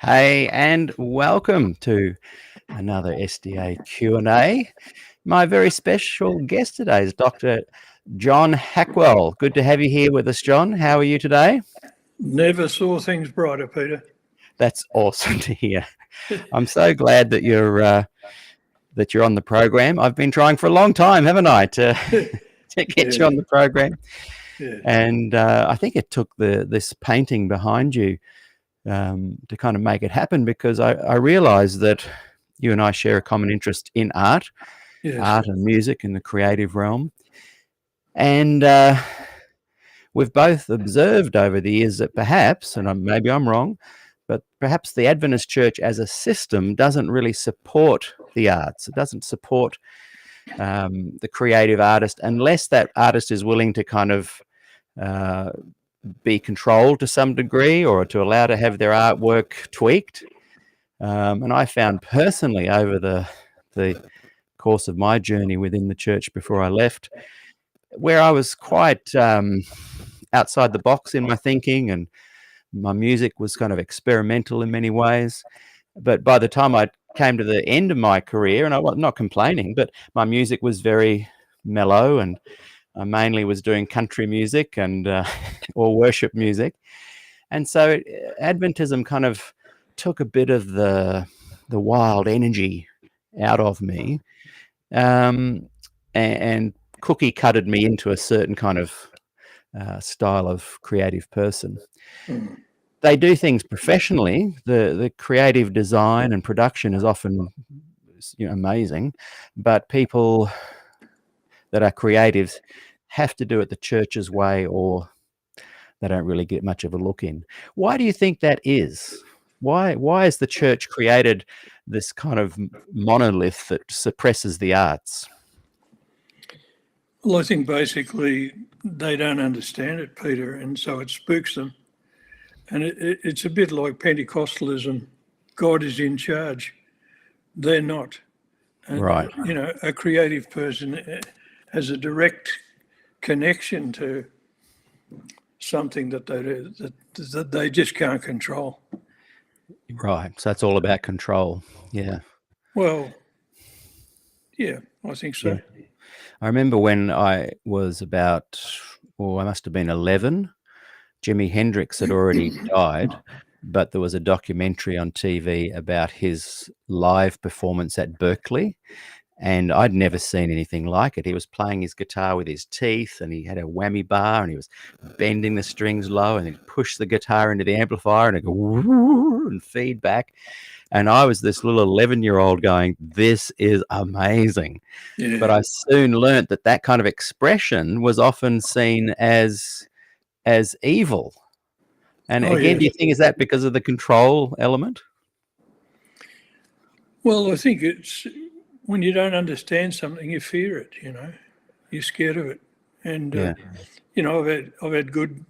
Hey, and welcome to another SDAQ&A. My very special guest today is Dr. John Hackwell. Good to have you here with us, John. How are you today? Never saw things brighter, Peter. That's awesome to hear. I'm so glad that you're on the program. I've been trying for a long time, haven't I, to get you on the program. Yeah. And I think it took this painting behind you to kind of make it happen, because I realized that you and I share a common interest in art, art and music in the creative realm. And we've both observed over the years that perhaps, and maybe I'm wrong, but perhaps the Adventist church as a system doesn't really support the arts. It doesn't support the creative artist unless that artist is willing to kind of be controlled to some degree, or to allow to have their artwork tweaked. And I found personally over the course of my journey within the church before I left, where I was quite outside the box in my thinking, and my music was kind of experimental in many ways. But by the time I came to the end of my career, and I'm not complaining, but my music was very mellow, and I mainly was doing country music and or worship music. And so Adventism kind of took a bit of the wild energy out of me, and cookie cutted me into a certain kind of style of creative person. They do things professionally. The creative design and production is often amazing, but people that are creatives have to do it the church's way, or they don't really get much of a look in. Why do you think that is? Why has the church created this kind of monolith that suppresses the arts? Well, I think basically they don't understand it, Peter, and so it spooks them. And it's a bit like Pentecostalism. God is in charge. They're not. And, right. A creative person has a direct connection to something that they just can't control. Right. So it's all about control. Yeah. Well, yeah, I think so. Yeah. I remember when I was about, I must have been 11, Jimi Hendrix had already died, but there was a documentary on TV about his live performance at Berkeley. And I'd never seen anything like it. He was playing his guitar with his teeth, and he had a whammy bar, and he was bending the strings low, and he'd push the guitar into the amplifier, and it'd go and feedback. And I was this little 11-year-old going, this is amazing. Yeah. But I soon learnt that kind of expression was often seen as evil. And again, do you think is that because of the control element? Well, I think it's when you don't understand something, you fear it. You're scared of it. And I've had good,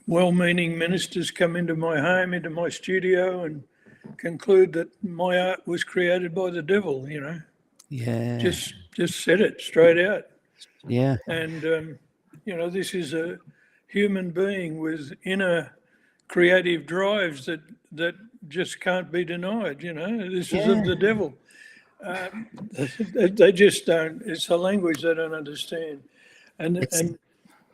well-meaning ministers come into my home, into my studio, and conclude that my art was created by the devil. Yeah. Just said it straight out. Yeah. And this is a human being with inner creative drives that just can't be denied. This is of the devil. They just don't. It's a language they don't understand, and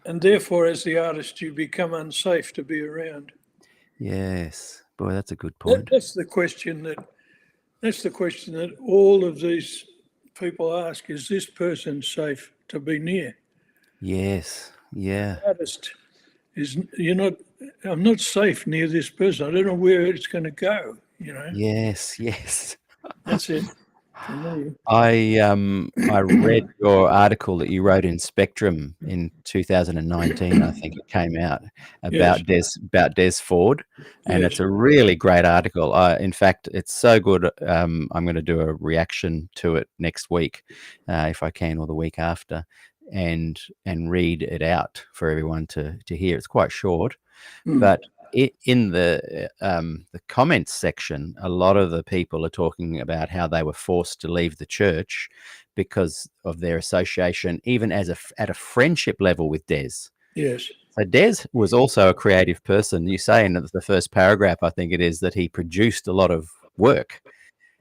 And therefore, as the artist, you become unsafe to be around. Yes. Boy, that's a good point. That's the question that all of these people ask: is this person safe to be near? Yes. Yeah. The artist I'm not safe near this person. I don't know where it's going to go. Yes. Yes. That's it for me. I read your article that you wrote in Spectrum in 2019. I think it came out Yes. about Des Ford, and Yes. it's a really great article. In fact, it's so good. I'm going to do a reaction to it next week, if I can, or the week after, and read it out for everyone to hear. It's quite short, but in the comments section, a lot of the people are talking about how they were forced to leave the church because of their association, even at a friendship level with Des. Yes. So Des was also a creative person. You say in the first paragraph, I think it is, that he produced a lot of work,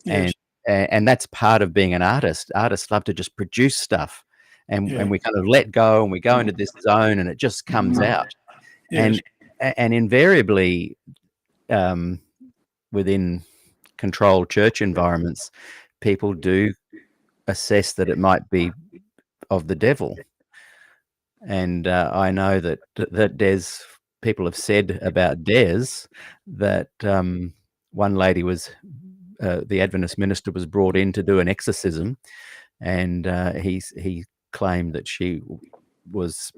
Yes. and that's part of being an artist. Artists love to just produce stuff, and we kind of let go and we go into this zone, and it just comes out. Yes. And invariably, within controlled church environments, people do assess that it might be of the devil. And I know that people have said about Des that one lady was, the Adventist minister was brought in to do an exorcism, and he claimed that she was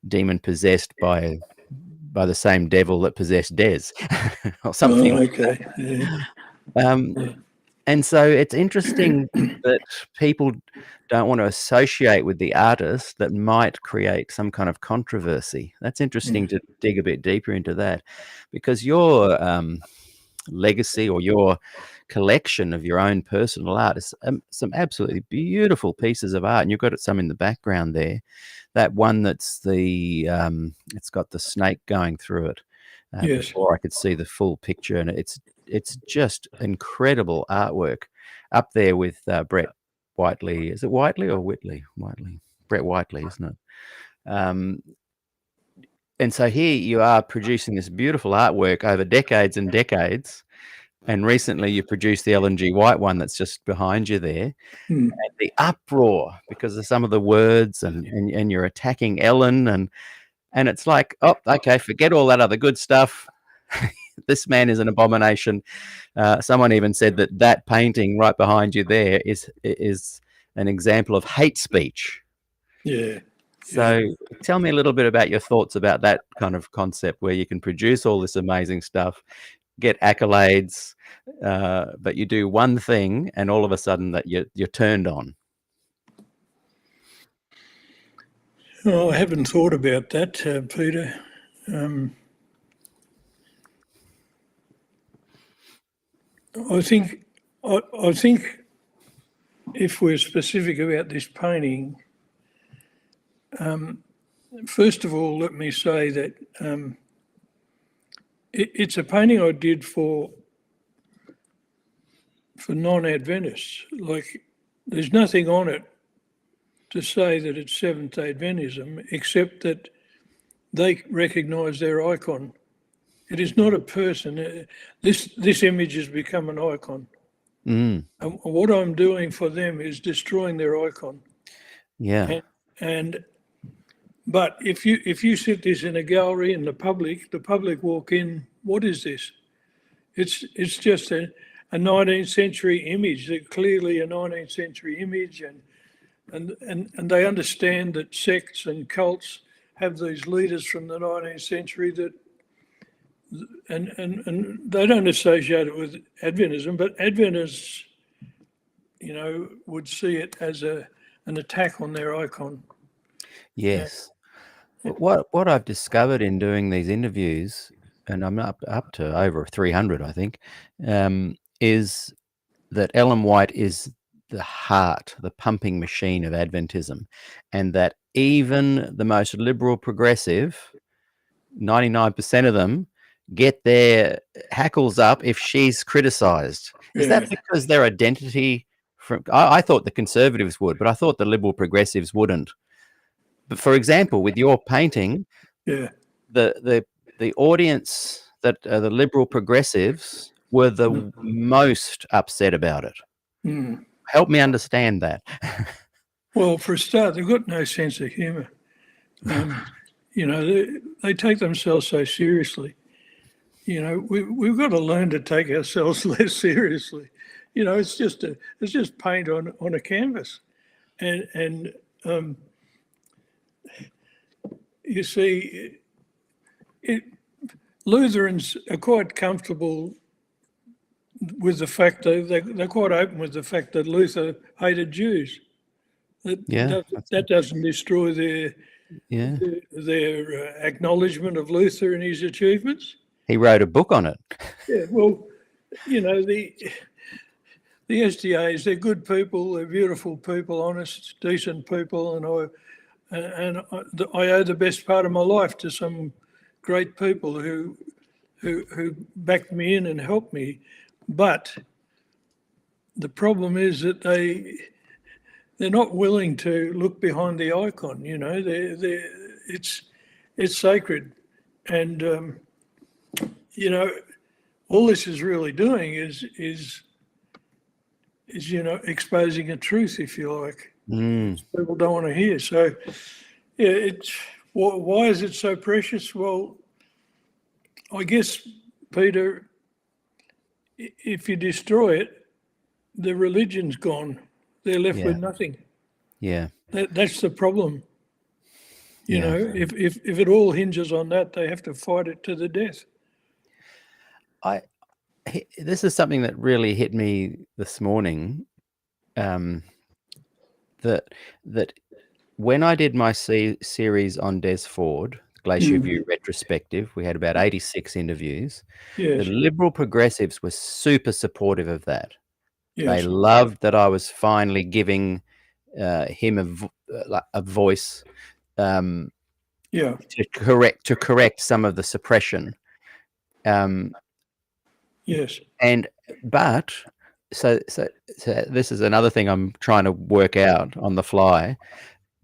demon possessed by the same devil that possessed Des, or something. Oh, okay. Yeah. And so it's interesting that people don't want to associate with the artist that might create some kind of controversy. That's interesting to dig a bit deeper into that, because your legacy, or your collection of your own personal art, is some absolutely beautiful pieces of art, and you've got some in the background there. That one that's it's got the snake going through it. Yes. Before I could see the full picture, and it's just incredible artwork, up there with Brett Whiteley. Is it Whiteley or Whitley? Whiteley. Brett Whiteley, isn't it? And so here you are producing this beautiful artwork over decades and decades. And recently you produced the Ellen G. White one that's just behind you there. And the uproar because of some of the words, and you're attacking Ellen, and it's like, oh, okay, forget all that other good stuff. This man is an abomination. Someone even said that painting right behind you there is an example of hate speech. Yeah. So tell me a little bit about your thoughts about that kind of concept, where you can produce all this amazing stuff, get accolades, but you do one thing and all of a sudden that you're turned on. Oh, I haven't thought about that, Peter. I think if we're specific about this painting, first of all, let me say that it's a painting I did for non-Adventists. Like, there's nothing on it to say that it's Seventh-day Adventism, except that they recognise their icon. It is not a person. This image has become an icon. And what I'm doing for them is destroying their icon. Yeah. But if you sit this in a gallery and the public walk in, what is this? It's just a 19th century image. They're clearly a 19th century image, and they understand that sects and cults have these leaders from the 19th century that, and they don't associate it with Adventism, but Adventists, would see it as an attack on their icon. Yes. What I've discovered in doing these interviews, and I'm up to over 300, I think, is that Ellen White is the heart, the pumping machine of Adventism, and that even the most liberal progressive, 99% of them, get their hackles up if she's criticised. Is that because their identity I thought the conservatives would, but I thought the liberal progressives wouldn't. but for example, with your painting, Yeah. the audience that the liberal progressives were the most upset about it. Mm. Help me understand that. Well, for a start, they've got no sense of humour. You know, they take themselves so seriously. You know, we've got to learn to take ourselves less seriously. You know, it's just paint on a canvas, and you see, Lutherans are quite comfortable with the fact that they're quite open with the fact that Luther hated Jews. That doesn't destroy their acknowledgement of Luther and his achievements. He wrote a book on it. Yeah, well, you know, the SDAs, they're good people, they're beautiful people, honest, decent people, and I owe the best part of my life to some great people who backed me in and helped me. But the problem is that they're not willing to look behind the icon. You know, it's sacred, and you know, all this is really doing is you know, exposing a truth, if you like. People don't want to hear. So, yeah, why is it so precious? Well, I guess, Peter, if you destroy it, the religion's gone. They're left with nothing. Yeah. That's the problem. You know, if it all hinges on that, they have to fight it to the death. This is something that really hit me this morning. That when I did my series on Des Ford, Glacier View retrospective, we had about 86 interviews. Yes. The liberal progressives were super supportive of that. Yes. They loved that I was finally giving him a voice to correct some of the suppression. Yes. But this is another thing I'm trying to work out on the fly.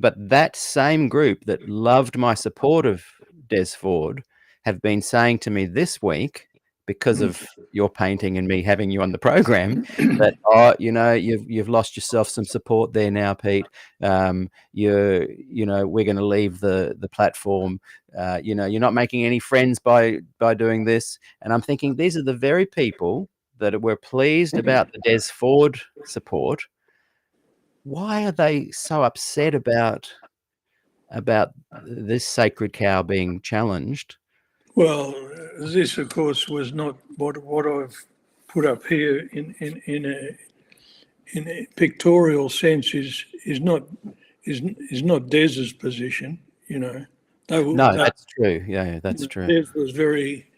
But that same group that loved my support of Des Ford have been saying to me this week, because of your painting and me having you on the program, that you know, you've lost yourself some support there now, Pete. You know, we're going to leave the platform. You know, you're not making any friends by doing this. And I'm thinking, these are the very people that were pleased about the Des Ford support. Why are they so upset about this sacred cow being challenged? Well, this, of course, was not what I've put up here in a pictorial sense. Is not Des's position. You know, that's true. Yeah, that's true. Des was very,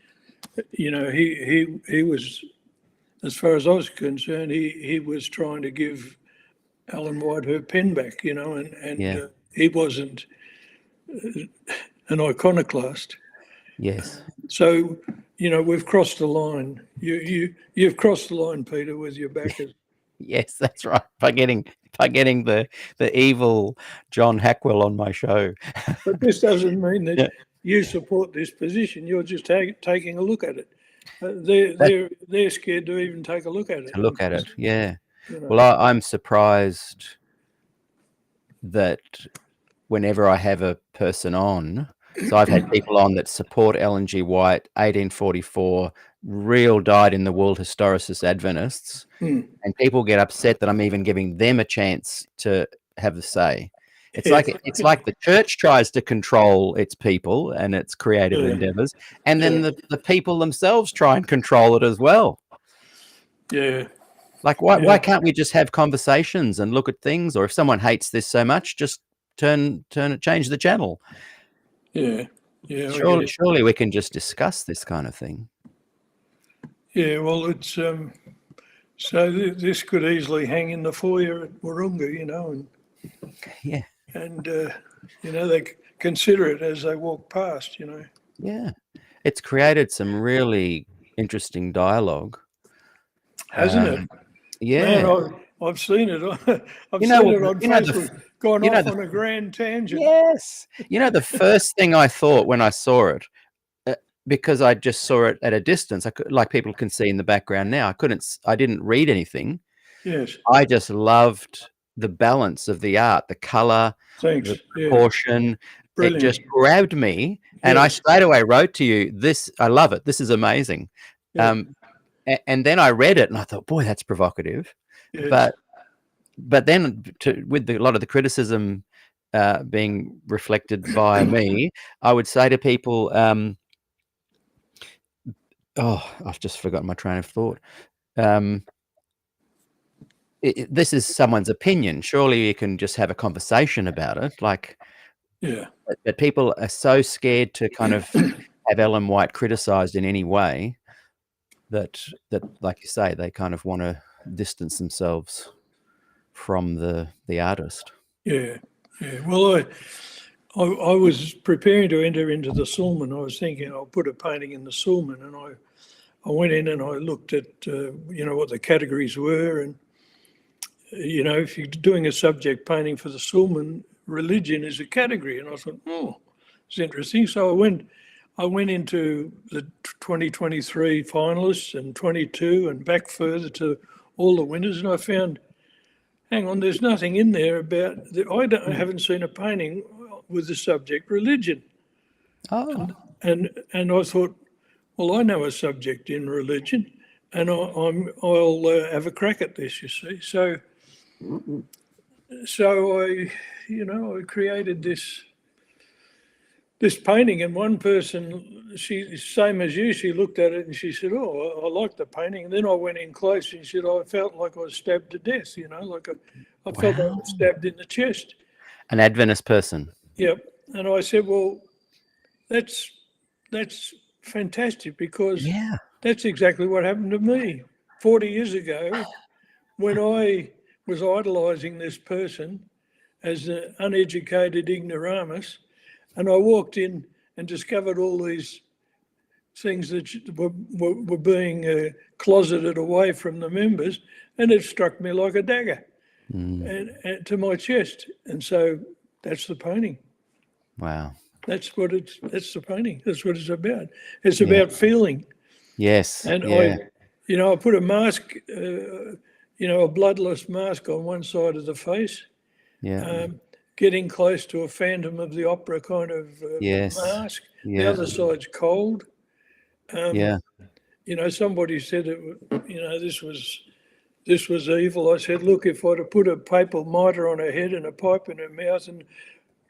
you know, he was, as far as I was concerned, he was trying to give Ellen White her pen back. You know, and he wasn't an iconoclast. Yes. So, you know, we've crossed the line. You've crossed the line, Peter, with your backers. Yes, that's right. By getting the evil John Hackwell on my show. But this doesn't mean that you support this position. You're just taking a look at it. They're scared to even take a look at it. To look at it, yeah. You know. Well, I'm surprised that whenever I have a person on, so I've had people on that support Ellen G. White, 1844, real dyed-in-the-wool historicist Adventists, and people get upset that I'm even giving them a chance to have a say. It's like the church tries to control its people and its creative endeavors, and then the people themselves try and control it as well. Yeah. Like, why can't we just have conversations and look at things? Or if someone hates this so much, just change the channel. Yeah. Surely we can just discuss this kind of thing. Yeah, well, it's so this could easily hang in the foyer at Wahroonga, you know, and you know, they consider it as they walk past, you know. Yeah, it's created some really interesting dialogue, hasn't it? Yeah. Man, I've seen it. I've You know, seen it on you know the Facebook. Gone you know off the on a grand tangent. yes, you know the first thing I thought when I saw it, because I just saw it at a distance. I could, like people can see in the background now. I didn't read anything. Yes. I just loved the balance of the art, the color, Thanks. the Yeah. proportion. It just Brilliant. grabbed me, and I Yes. straight away wrote to you, "This, I love it. This is amazing." Yeah. And then I read it, and I thought, "Boy, that's provocative." Yes. But then, with a lot of the criticism being reflected via me, I would say to people, "Oh, I've just forgotten my train of thought." This is someone's opinion. Surely you can just have a conversation about it. Like, Yeah. but people are so scared to kind of have Ellen White criticized in any way that, like you say, they kind of want to distance themselves from the artist. Yeah. Yeah. Well, I was preparing to enter into the Sulman. I was thinking I'll put a painting in the Sulman, and I went in and I looked at what the categories were, and if you're doing a subject painting for the Sulman, religion is a category, and I thought, oh, it's interesting. So I went into the 2023 finalists and 22 and back further to all the winners, and I found, hang on, there's nothing in there about I haven't seen a painting with the subject religion. Oh, And I thought, well, I know a subject in religion, and I'll have a crack at this. You see, so I created this painting, and one person, she same as you, she looked at it and she said, "Oh, I like the painting." And then I went in close and she said, "I felt like I was stabbed to death. Like I felt I was stabbed in the chest." an Adventist person. Yep. And I said, "Well, that's fantastic, because Yeah. that's exactly what happened to me 40 years ago when I was idolising this person as an uneducated ignoramus, and I walked in and discovered all these things that were being closeted away from the members, and it struck me like a dagger and to my chest. And so that's the painting. Wow. That's the painting. That's what it's about. It's about feeling. Yes. And yeah. I put a mask, a bloodless mask on one side of the face, Yeah. getting close to a Phantom of the Opera kind of Yes. mask. The Yeah. other side's cold. Yeah. Somebody said this was evil. I said, look, if I'd have put a papal mitre on her head and a pipe in her mouth and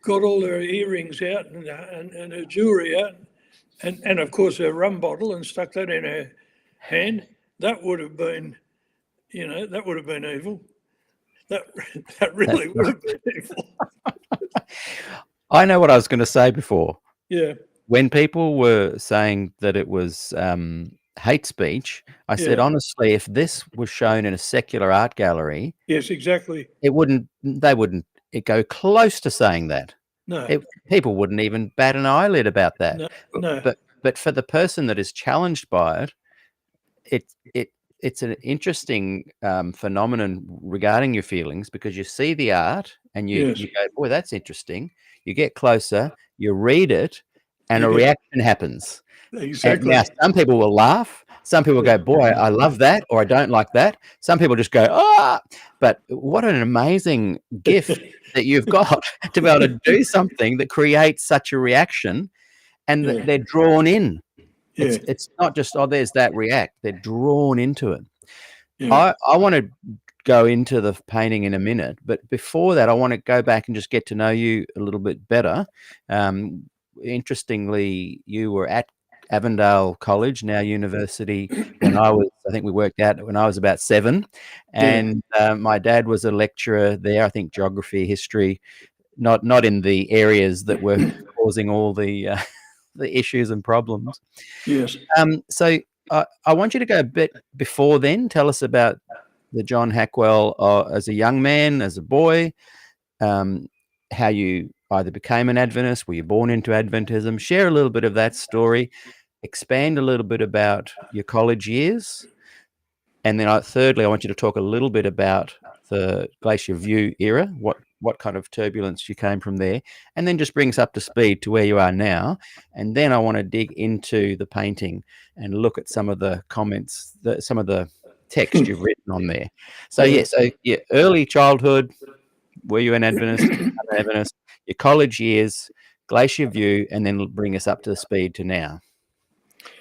got all her earrings out and her jewellery out, and of course her rum bottle, and stuck that in her hand, that would have been, that would have been evil. That really would have been evil. I know what I was going to say before. Yeah. When people were saying that it was hate speech, I said, honestly, if this was shown in a secular art gallery, yes, exactly, they wouldn't go close to saying that. No. People wouldn't even bat an eyelid about that. No. But for the person that is challenged by it, it's an interesting phenomenon regarding your feelings, because you see the art and you go, boy, that's interesting. You get closer, you read it, and a reaction happens. Exactly. And now some people will laugh. Some people go, boy, I love that, or I don't like that. Some people just go, ah. But what an amazing gift that you've got to be able to do something that creates such a reaction, and they're drawn in. It's not just, oh, there's that react. They're drawn into it. I want to go into the painting in a minute, but before that, I want to go back and just get to know you a little bit better. Interestingly, you were at Avondale College, now university, when I think we worked out when I was about 7, and my dad was a lecturer there. I think geography, history, not in the areas that were causing all the issues and problems. Yes. So I want you to go a bit before then. Tell us about the John Hackwell as a young man, as a boy, how you either became an Adventist, were you born into Adventism? Share a little bit of that story. Expand a little bit about your college years. And then thirdly, I want you to talk a little bit about the Glacier View era, what kind of turbulence you came from there, and then just bring us up to speed to where you are now. And then I want to dig into the painting and look at some of the comments, some of the text you've written on there. So early childhood, were you an Adventist, Adventist, your college years, Glacier View, and then bring us up to the speed to now.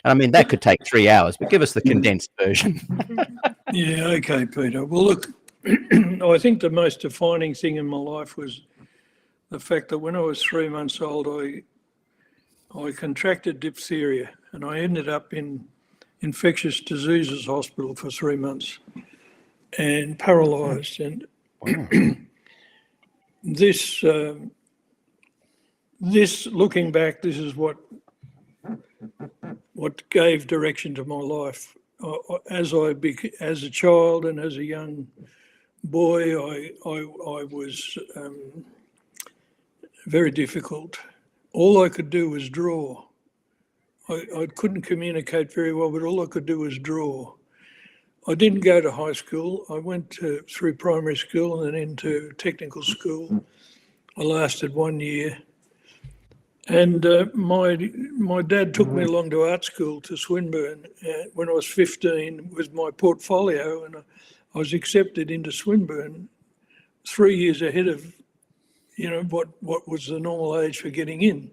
And I mean, that could take 3 hours, but give us the condensed version. Yeah, okay, Peter. Well, look, I think the most defining thing in my life was the fact that when I was 3 months old, I contracted diphtheria, and I ended up in infectious diseases hospital for 3 months and paralysed. And this, looking back, this is what gave direction to my life. As a child and as a young boy, I was very difficult. All I could do was draw. I couldn't communicate very well, but all I could do was draw. I didn't go to high school. I went through primary school and then into technical school. I lasted 1 year. And my dad took me along to art school to Swinburne when I was 15 with my portfolio, and I was accepted into Swinburne 3 years ahead of, what was the normal age for getting in.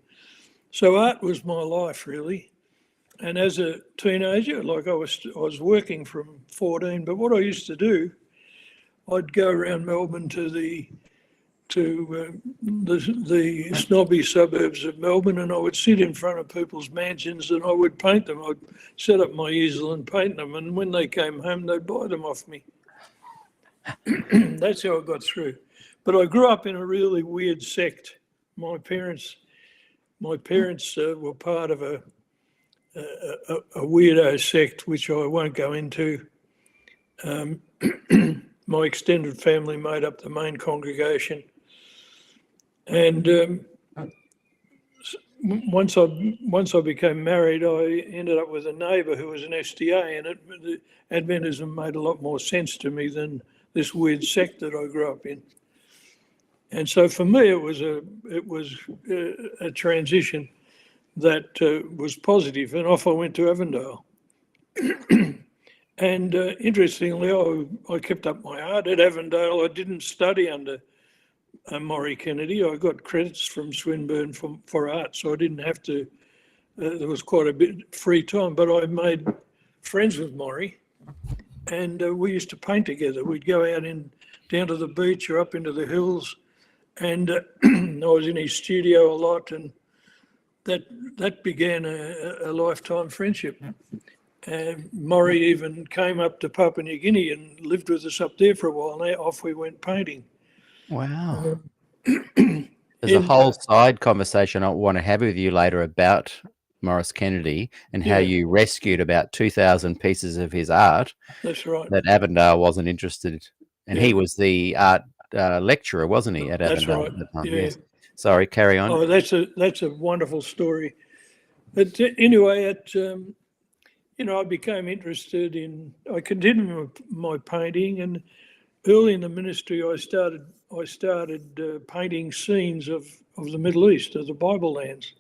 So art was my life, really. And as a teenager, like I was working from 14, but what I used to do, I'd go around Melbourne to the snobby suburbs of Melbourne, and I would sit in front of people's mansions and I would paint them. I'd set up my easel and paint them, and when they came home, they'd buy them off me. That's how I got through. But I grew up in a really weird sect. My parents were part of a weirdo sect, which I won't go into. My extended family made up the main congregation. And once I became married, I ended up with a neighbour who was an SDA, and Adventism made a lot more sense to me than this weird sect that I grew up in. And so for me, it was a transition that was positive, and off I went to Avondale. And interestingly, I kept up my art at Avondale. I didn't study under Maury Kennedy. I got credits from Swinburne for art, so I didn't have to. There was quite a bit free time, but I made friends with Maury, and we used to paint together. We'd go out down to the beach or up into the hills, and I was in his studio a lot, and that began a lifetime friendship. And Maury even came up to Papua New Guinea and lived with us up there for a while, and off we went painting. Wow. There's a whole side conversation I want to have with you later about Maurice Kennedy and how you rescued about 2,000 pieces of his art. That's right. That Avondale wasn't interested. And he was the art lecturer, wasn't he, at Avondale? That's right. At the time? Yeah. Yes. Sorry, carry on. Oh, that's a wonderful story. But anyway, I became interested I continued my painting, and early in the ministry, I started painting scenes of the Middle East, of the Bible lands.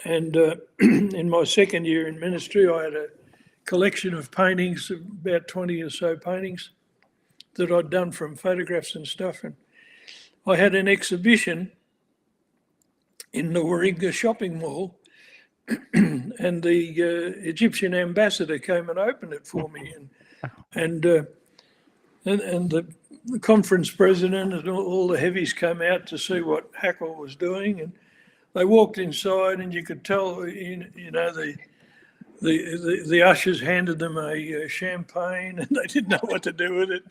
And in my second year in ministry, I had a collection of paintings, about 20 or so paintings that I'd done from photographs and stuff. And I had an exhibition in the Warringah shopping mall, and the Egyptian ambassador came and opened it for me, and the conference president and all the heavies came out to see what Hackwell was doing, and they walked inside, and you could tell, the ushers handed them a champagne, and they didn't know what to do with it,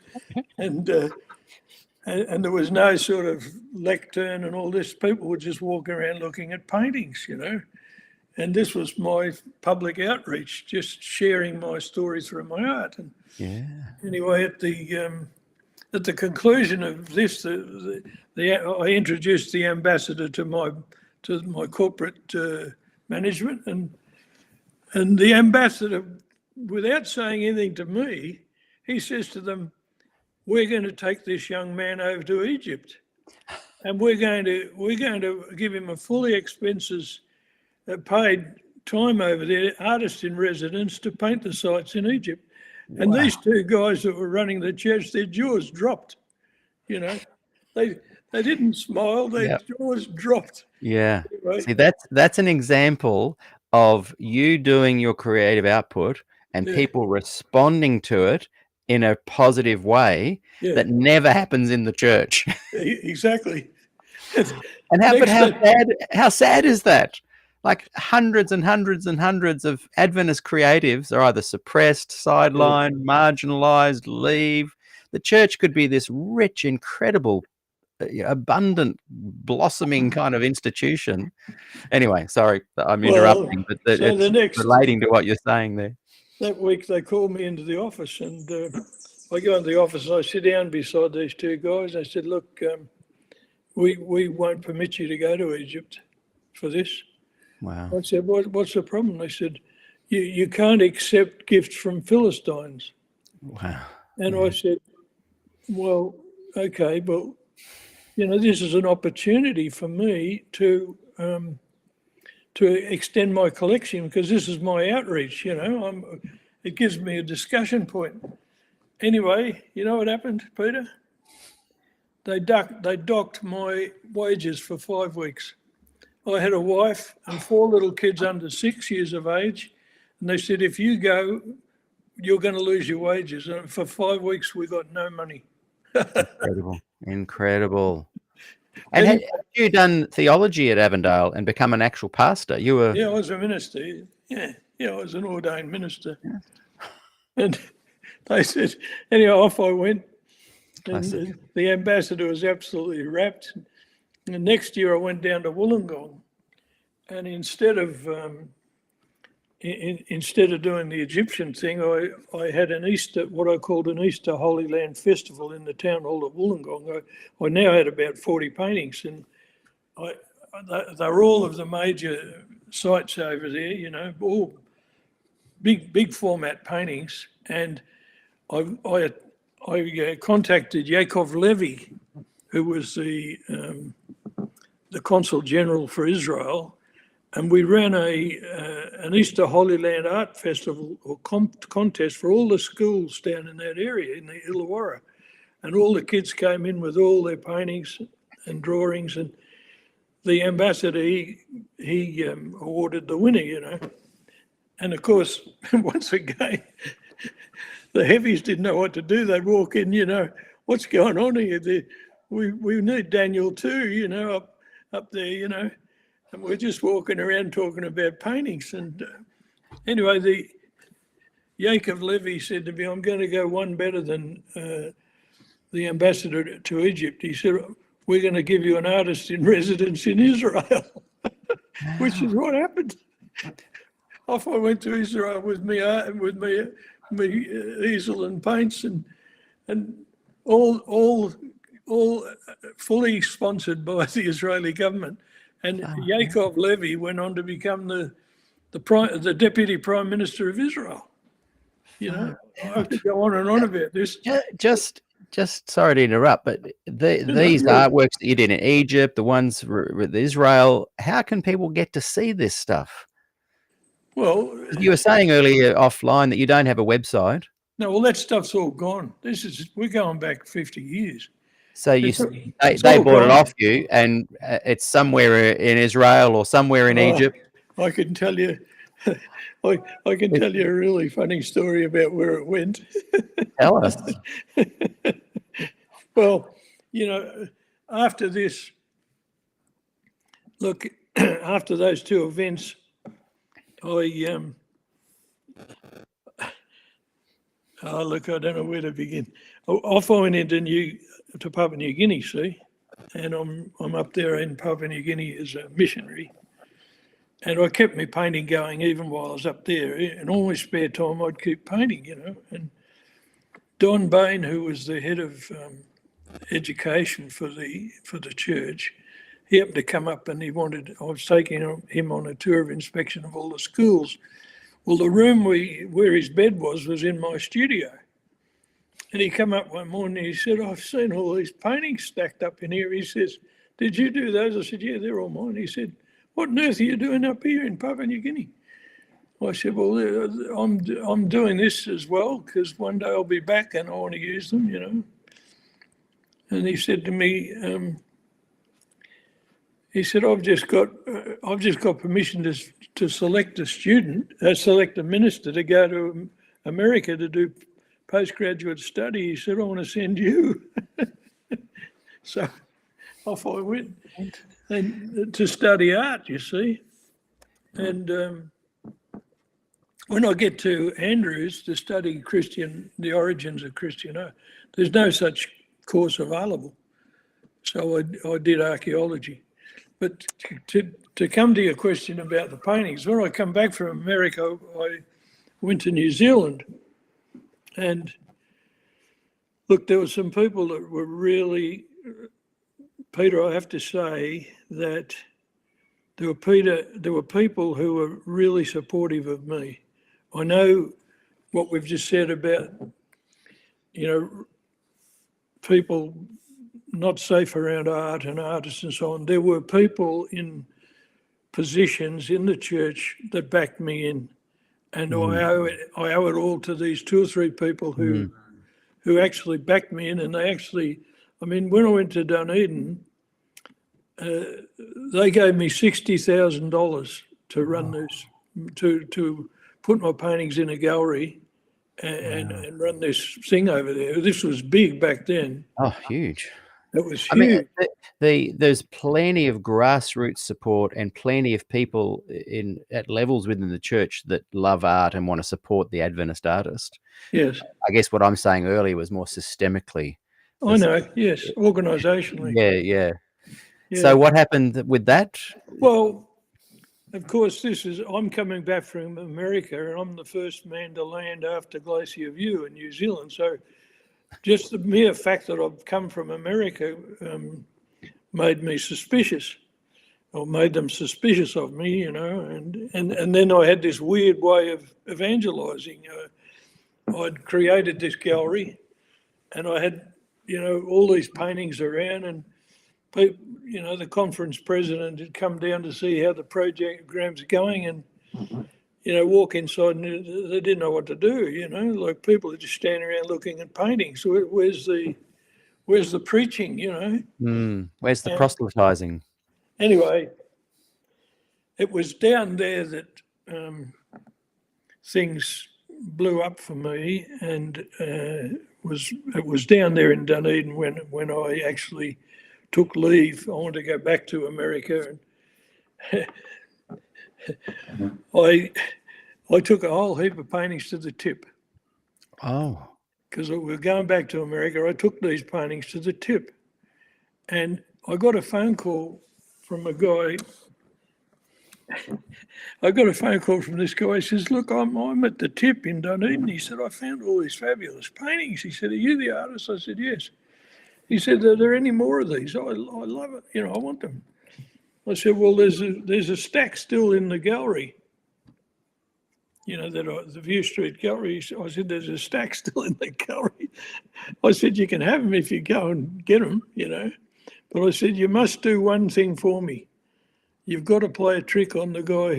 and there was no sort of lectern and all this. People were just walking around looking at paintings, And this was my public outreach, just sharing my stories through my art. And anyway, at the conclusion of this, I introduced the ambassador to my corporate management, and the ambassador, without saying anything to me, he says to them, we're going to take this young man over to Egypt, and we're going to give him a fully expenses paid time over there, artist in residence, to paint the sites in Egypt. And these two guys that were running the church, their jaws dropped. You know, they didn't smile; their jaws dropped. Yeah. Anyway. See, that's an example of you doing your creative output and people responding to it in a positive way that never happens in the church. Exactly. And how sad is that? Like hundreds and hundreds and hundreds of Adventist creatives are either suppressed, sidelined, marginalized, leave. The church could be this rich, incredible, abundant, blossoming kind of institution. Anyway, sorry, I'm interrupting, but it's relating to what you're saying there. That week they called me into the office, and I go into the office and I sit down beside these two guys. I said, look, we won't permit you to go to Egypt for this. Wow. I said, what's the problem? They said, you can't accept gifts from Philistines. Wow. And I said, well, okay, but, you know, this is an opportunity for me to extend my collection, because this is my outreach, you know. It gives me a discussion point. Anyway, you know what happened, Peter? They docked my wages for 5 weeks. I had a wife and 4 little kids under 6 years of age, and they said, if you go, you're going to lose your wages. And for 5 weeks, we got no money. Incredible. And had you done theology at Avondale and become an actual pastor? You were... Yeah, I was a minister. Yeah, I was an ordained minister. Yeah. And they said, anyway, off I went. And the ambassador was absolutely rapt. And the next year I went down to Wollongong, and instead of doing the Egyptian thing, I had an Easter, what I called an Easter Holy Land Festival in the town hall of Wollongong. I now had about 40 paintings, and they're all of the major sites over there, you know, all big format paintings. And I contacted Yaakov Levy, who was the Consul General for Israel, and we ran an Easter Holy Land Art Festival or contest for all the schools down in that area, in the Illawarra. And all the kids came in with all their paintings and drawings, and the ambassador, he awarded the winner, you know. And of course, once again, the heavies didn't know what to do. They'd walk in, you know, what's going on here? We need Daniel too, you know, up there, you know, and we're just walking around talking about paintings. And anyway, the Yaakov Levy said to me, I'm going to go one better than the ambassador to Egypt. He said, we're going to give you an artist in residence in Israel, which is what happened. Off I went to Israel with me easel and paints, and all fully sponsored by the Israeli government. And Yaakov Levy went on to become the deputy prime minister of Israel. You know, I could go on and on about this. Just sorry to interrupt, but these artworks that you did in Egypt, the ones with Israel, how can people get to see this stuff? Well, you were saying earlier offline that you don't have a website. No, well, that stuff's all gone. We're going back 50 years. So they bought it off you, and it's somewhere in Israel or somewhere in Egypt. I can tell you, I can tell you a really funny story about where it went. Tell us. Well, you know, after this, look, after those two events, I don't know where to begin. Off I went to Papua New Guinea, see, and I'm up there in Papua New Guinea as a missionary, and I kept my painting going even while I was up there. In all my spare time, I'd keep painting, you know. And Don Bain, who was the head of education for the church, he happened to come up, and I was taking him on a tour of inspection of all the schools. Well, the room where his bed was in my studio. And he come up one morning and he said, I've seen all these paintings stacked up in here. He says, did you do those? I said, yeah, they're all mine. He said, what on earth are you doing up here in Papua New Guinea? I said, well, I'm doing this as well because one day I'll be back and I want to use them, you know. And he said to me, he said, I've just got permission to select a student, select a minister to go to America to do postgraduate study. He said, I want to send you. So off I went and to study art, you see. And when I get to Andrews to study the origins of Christian art, there's no such course available. So I did archaeology. But to come to your question about the paintings, when I come back from America, I went to New Zealand. And look, there were some people that were really, Peter, I have to say that there were people who were really supportive of me. I know what we've just said about, you know, people not safe around art and artists and so on. There were people in positions in the church that backed me in. And I owe it all to these 2 or 3 people who actually backed me in. And they actually, I mean, when I went to Dunedin, they gave me $60,000 to run this, to put my paintings in a gallery and run this thing over there. This was big back then. Oh, huge. It was huge. I mean, there's plenty of grassroots support and plenty of people at levels within the church that love art and want to support the Adventist artist. Yes. I guess what I'm saying earlier was more systemically. I know, yes, organisationally. Yeah. So what happened with that? Well, of course, I'm coming back from America and I'm the first man to land after Glacier View in New Zealand. So just the mere fact that I've come from America made me suspicious, or made them suspicious of me, you know, and then I had this weird way of evangelising. I'd created this gallery and I had, you know, all these paintings around, and people, you know, the conference president had come down to see how the program's going, and you know, walk inside and they didn't know what to do, you know, like people are just standing around looking at paintings. So where's the preaching, you know? Where's the proselytizing? Anyway, it was down there that things blew up for me, and it was down there in Dunedin when I actually took leave. I wanted to go back to America, and I took a whole heap of paintings to the tip. Oh. Because we were going back to America. I took these paintings to the tip. And I got a phone call from a guy. I got a phone call from this guy. He says, look, I'm at the tip in Dunedin. He said, I found all these fabulous paintings. He said, are you the artist? I said, yes. He said, are there any more of these? I love it. You know, I want them. I said, well, there's a stack still in the gallery. You know, the View Street Gallery. I said, there's a stack still in the gallery. I said, you can have them if you go and get them, you know. But I said, you must do one thing for me. You've got to play a trick on the guy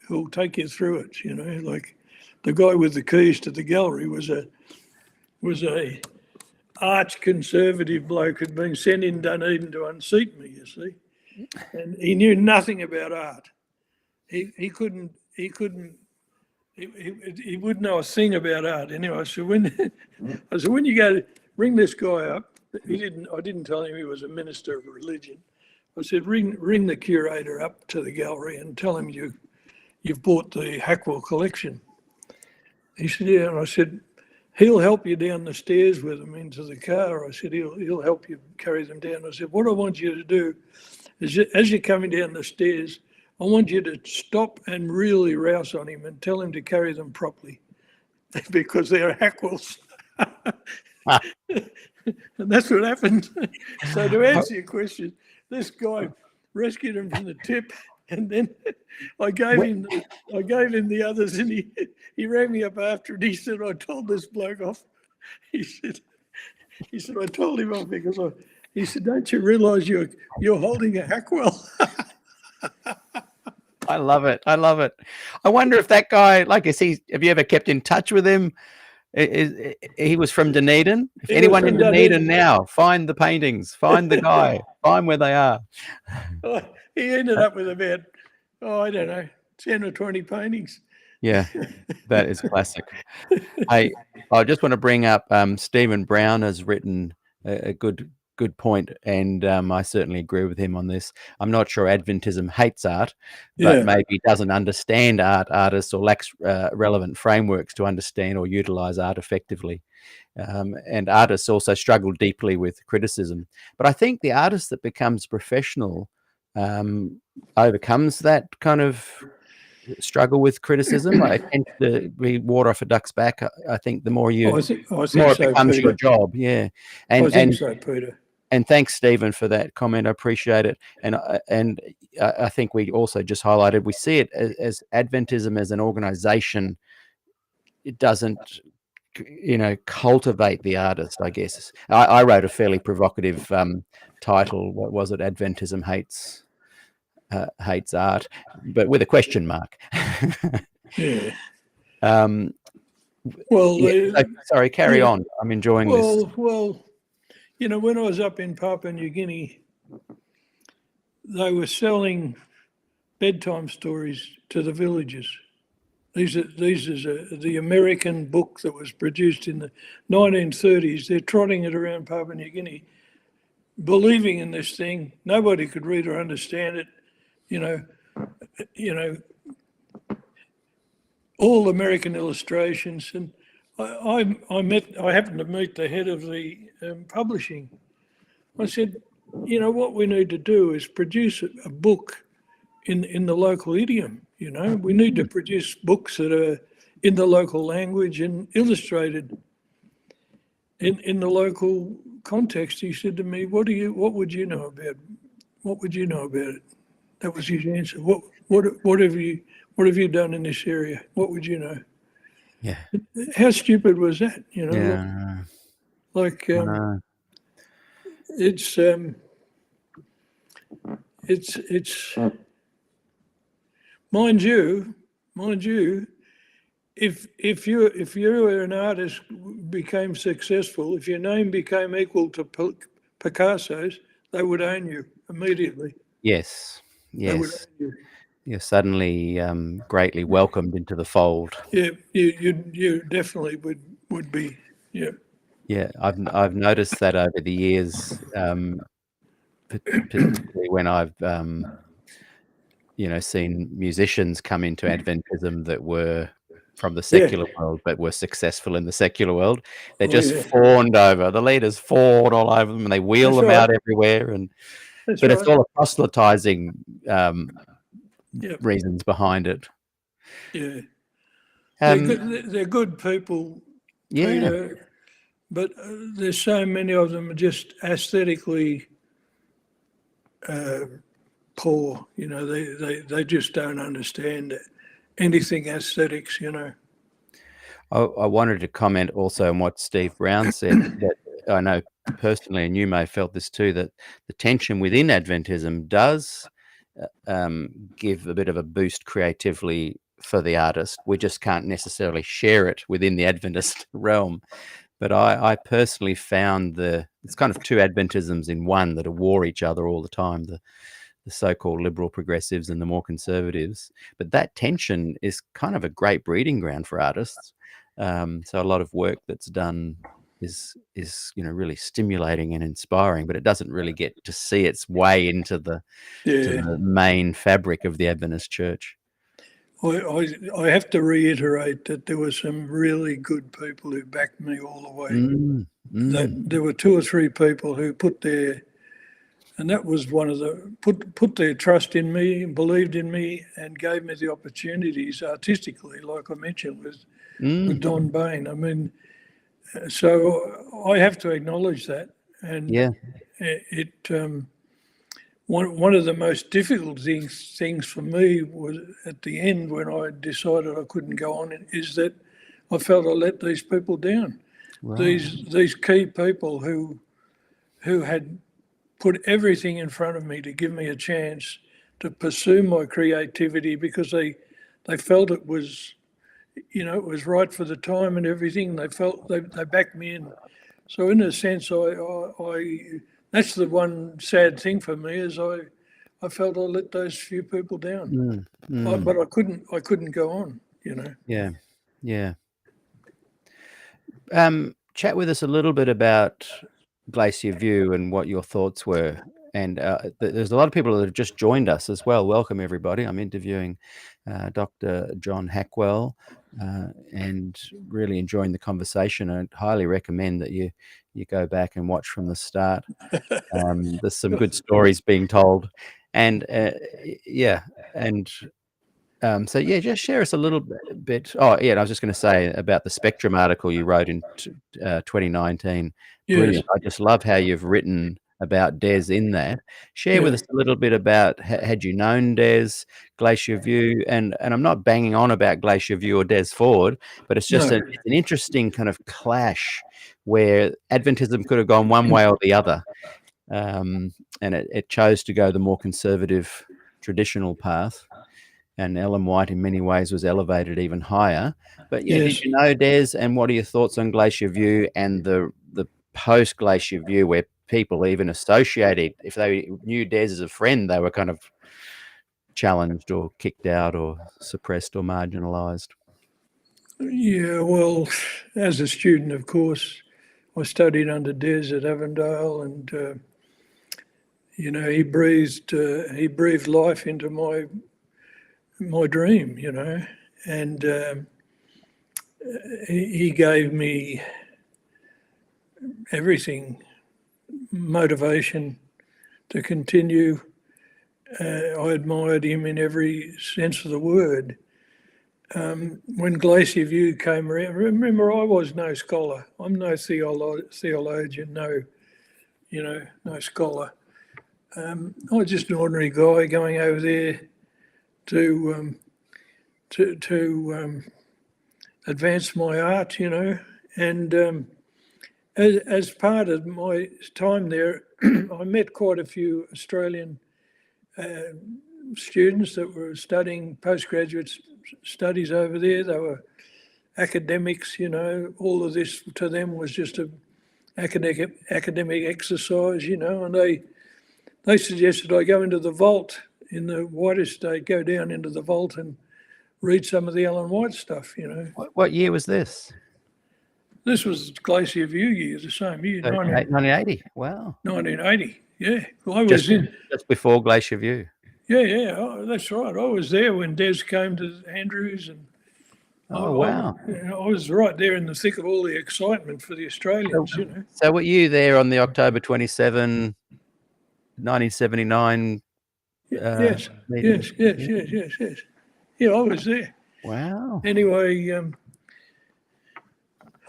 who'll take you through it, you know. Like the guy with the keys to the gallery was a arch conservative bloke who'd been sent in Dunedin to unseat me, you see. And he knew nothing about art. He wouldn't know a thing about art. Anyway, so when you go to ring this guy up, I didn't tell him he was a minister of religion. I said, ring the curator up to the gallery and tell him you've bought the Hackwell collection. He said, yeah. And I said, he'll help you down the stairs with them into the car. I said, he'll help you carry them down. I said, what I want you to do is, as you're coming down the stairs, I want you to stop and really rouse on him and tell him to carry them properly because they're Hackwells. And that's what happened. So to answer your question, this guy rescued him from the tip, and then I gave him the others, and he rang me up after, and he said, I told this bloke off. he said, I told him off because he said, don't you realise you're holding a Hackwell? I love it. I love it. I wonder if that guy, like, have you ever kept in touch with him? He was from Dunedin. If anyone in Dunedin now, find the paintings, find the guy, find where they are. Oh, he ended up with about, I don't know, 10 or 20 paintings. Yeah, that is classic. I just want to bring up Stephen Brown has written a good point, and I certainly agree with him on this. I'm not sure Adventism hates art, but maybe doesn't understand artists, or lacks relevant frameworks to understand or utilize art effectively. And artists also struggle deeply with criticism. But I think the artist that becomes professional overcomes that kind of struggle with criticism. I tend to be water off a duck's back. I think the more you, I think more so, it becomes Peter. your job. Yeah, I think so, Peter. And thanks, Stephen, for that comment. I appreciate it. And I think we also just highlighted, we see it as Adventism as an organization. It doesn't, cultivate the artist, I guess. I wrote a fairly provocative title. What was it? Adventism hates art, but with a question mark. Yeah. Sorry, carry on. I'm enjoying this. Well, when I was up in Papua New Guinea, they were selling bedtime stories to the villagers. These are the American book that was produced in the 1930s. They're trotting it around Papua New Guinea, believing in this thing. Nobody could read or understand it. All American illustrations. And I happened to meet the head of the publishing. I said, what we need to do is produce a book in the local idiom. We need to produce books that are in the local language and illustrated in the local context. He said to me, what would you know about it? That was his answer. What have you done in this area? What would you know? Yeah. How stupid was that? Yeah. It's mind you, if you were an artist, became successful, if your name became equal to Picasso's, they would own you immediately. Yes. They would own you. You're suddenly greatly welcomed into the fold. Yeah, you definitely would be. Yeah. Yeah, I've noticed that over the years, particularly when I've seen musicians come into Adventism that were from the secular world, but were successful in the secular world. They're just fawned over. The leaders fawn all over them, and they wheel them out everywhere. But it's all a proselytizing reasons behind it. Yeah, they're good people. Yeah, Peter, but there's so many of them just aesthetically poor. They just don't understand anything aesthetics. I wanted to comment also on what Steve Brown said, that I know personally, and you may have felt this too, that the tension within Adventism does give a bit of a boost creatively for the artist. We just can't necessarily share it within the Adventist realm. But I personally found it's kind of two Adventisms in one that war each other all the time, the so-called liberal progressives and the more conservatives. But that tension is kind of a great breeding ground for artists. So a lot of work that's done is really stimulating and inspiring, but it doesn't really get to see its way into the main fabric of the Adventist church. I have to reiterate that there were some really good people who backed me all the way. There were two or three people who put their trust in me and believed in me and gave me the opportunities artistically, like I mentioned with Don Bain. I mean, so I have to acknowledge that. And one of the most difficult things for me was at the end when I decided I couldn't go on is that I felt I let these people down. Right. These key people who had put everything in front of me to give me a chance to pursue my creativity because they felt it was, it was right for the time and everything. They felt they backed me in. So in a sense, I that's the one sad thing for me is I felt I let those few people down, but I couldn't go on. Yeah. Yeah. Chat with us a little bit about Glacier View and what your thoughts were. And there's a lot of people that have just joined us as well. Welcome, everybody. I'm interviewing Dr. John Hackwell and really enjoying the conversation. I highly recommend that you go back and watch from the start. There's some good stories being told. And yeah, and so yeah, just share us a little bit. Oh yeah, and I was just going to say about the Spectrum article you wrote in 2019. Brilliant. Yes. I just love how you've written about Des in that. Share with us a little bit about had you known Des, Glacier View, and I'm not banging on about Glacier View or Des Ford, but it's just it's an interesting kind of clash where Adventism could have gone one way or the other, and it chose to go the more conservative, traditional path. And Ellen White, in many ways, was elevated even higher. But yeah, did you know Des? And what are your thoughts on Glacier View and the post Glacier View, where people even associated, if they knew Des as a friend, they were kind of challenged or kicked out or suppressed or marginalised? Yeah, well, as a student, of course, I studied under Des at Avondale, and he breathed life into my dream, and he gave me everything, motivation to continue. I admired him in every sense of the word. When Glacier View came around, remember, I was no scholar. I'm no theologian, no scholar. I was just an ordinary guy going over there to advance my art, and as part of my time there, I met quite a few Australian students that were studying postgraduate studies over there. They were academics, all of this to them was just an academic exercise, and they suggested I go into the vault in the White Estate, go down into the vault and read some of the Ellen White stuff, What year was this? This was Glacier View year, the same year, 1980. Wow. 1980, yeah. I was just before Glacier View. Yeah, that's right. I was there when Des came to Andrews, and wow. I was right there in the thick of all the excitement for the Australians, So were you there on the October 27, 1979 Yes. meeting? Yes. Yeah, I was there. Wow. Anyway,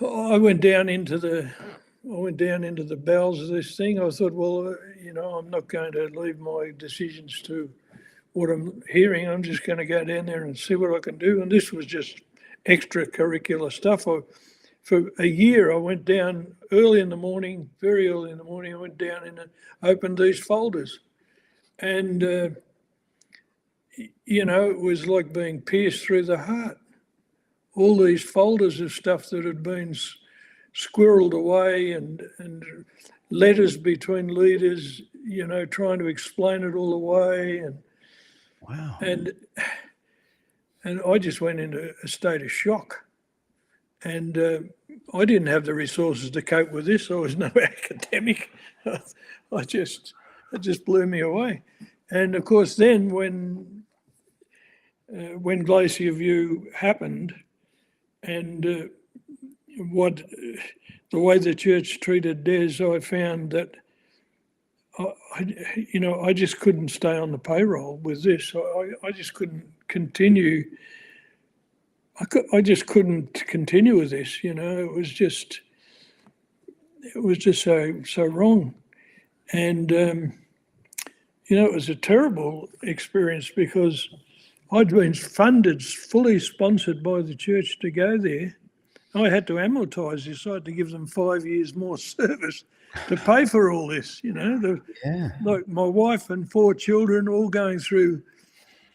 I went down into the bowels of this thing. I thought, well, I'm not going to leave my decisions to what I'm hearing. I'm just going to go down there and see what I can do. And this was just extracurricular stuff. For a year, I went down early in the morning, very early in the morning. I went down and opened these folders, and it was like being pierced through the heart. All these folders of stuff that had been squirreled away, and letters between leaders, trying to explain it all away, and wow, and I just went into a state of shock, and I didn't have the resources to cope with this. I was no academic. It just blew me away. And of course, then when Glacier View happened, and the way the church treated Des, I found that I just couldn't stay on the payroll with this. I just couldn't continue. I just couldn't continue with this. It was just so wrong, and it was a terrible experience because I'd been funded, fully sponsored by the church to go there, I had to amortise this. I had to give them 5 years more service to pay for all this, Like my wife and 4 children all going through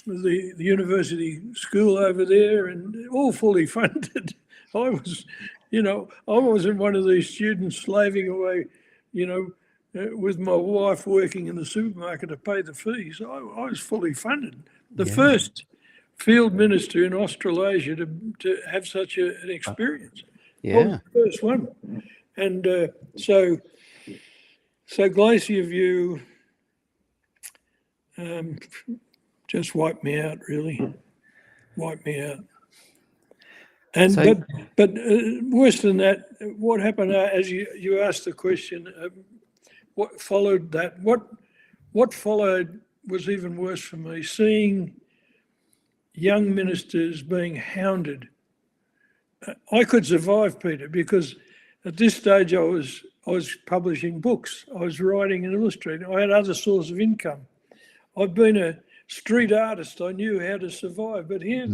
the university school over there and all fully funded. I wasn't one of these students slaving away, with my wife working in the supermarket to pay the fees. I was fully funded. The first field minister in Australasia to have such an experience. Yeah. I was the first one. And so Glacier View just wiped me out, really. Wiped me out. And but worse than that, what happened as you asked the question, what followed that? What followed was even worse for me. Seeing young ministers being hounded. I could survive, Peter, because at this stage I was publishing books. I was writing and illustrating. I had other sources of income. I've been a street artist. I knew how to survive. But here,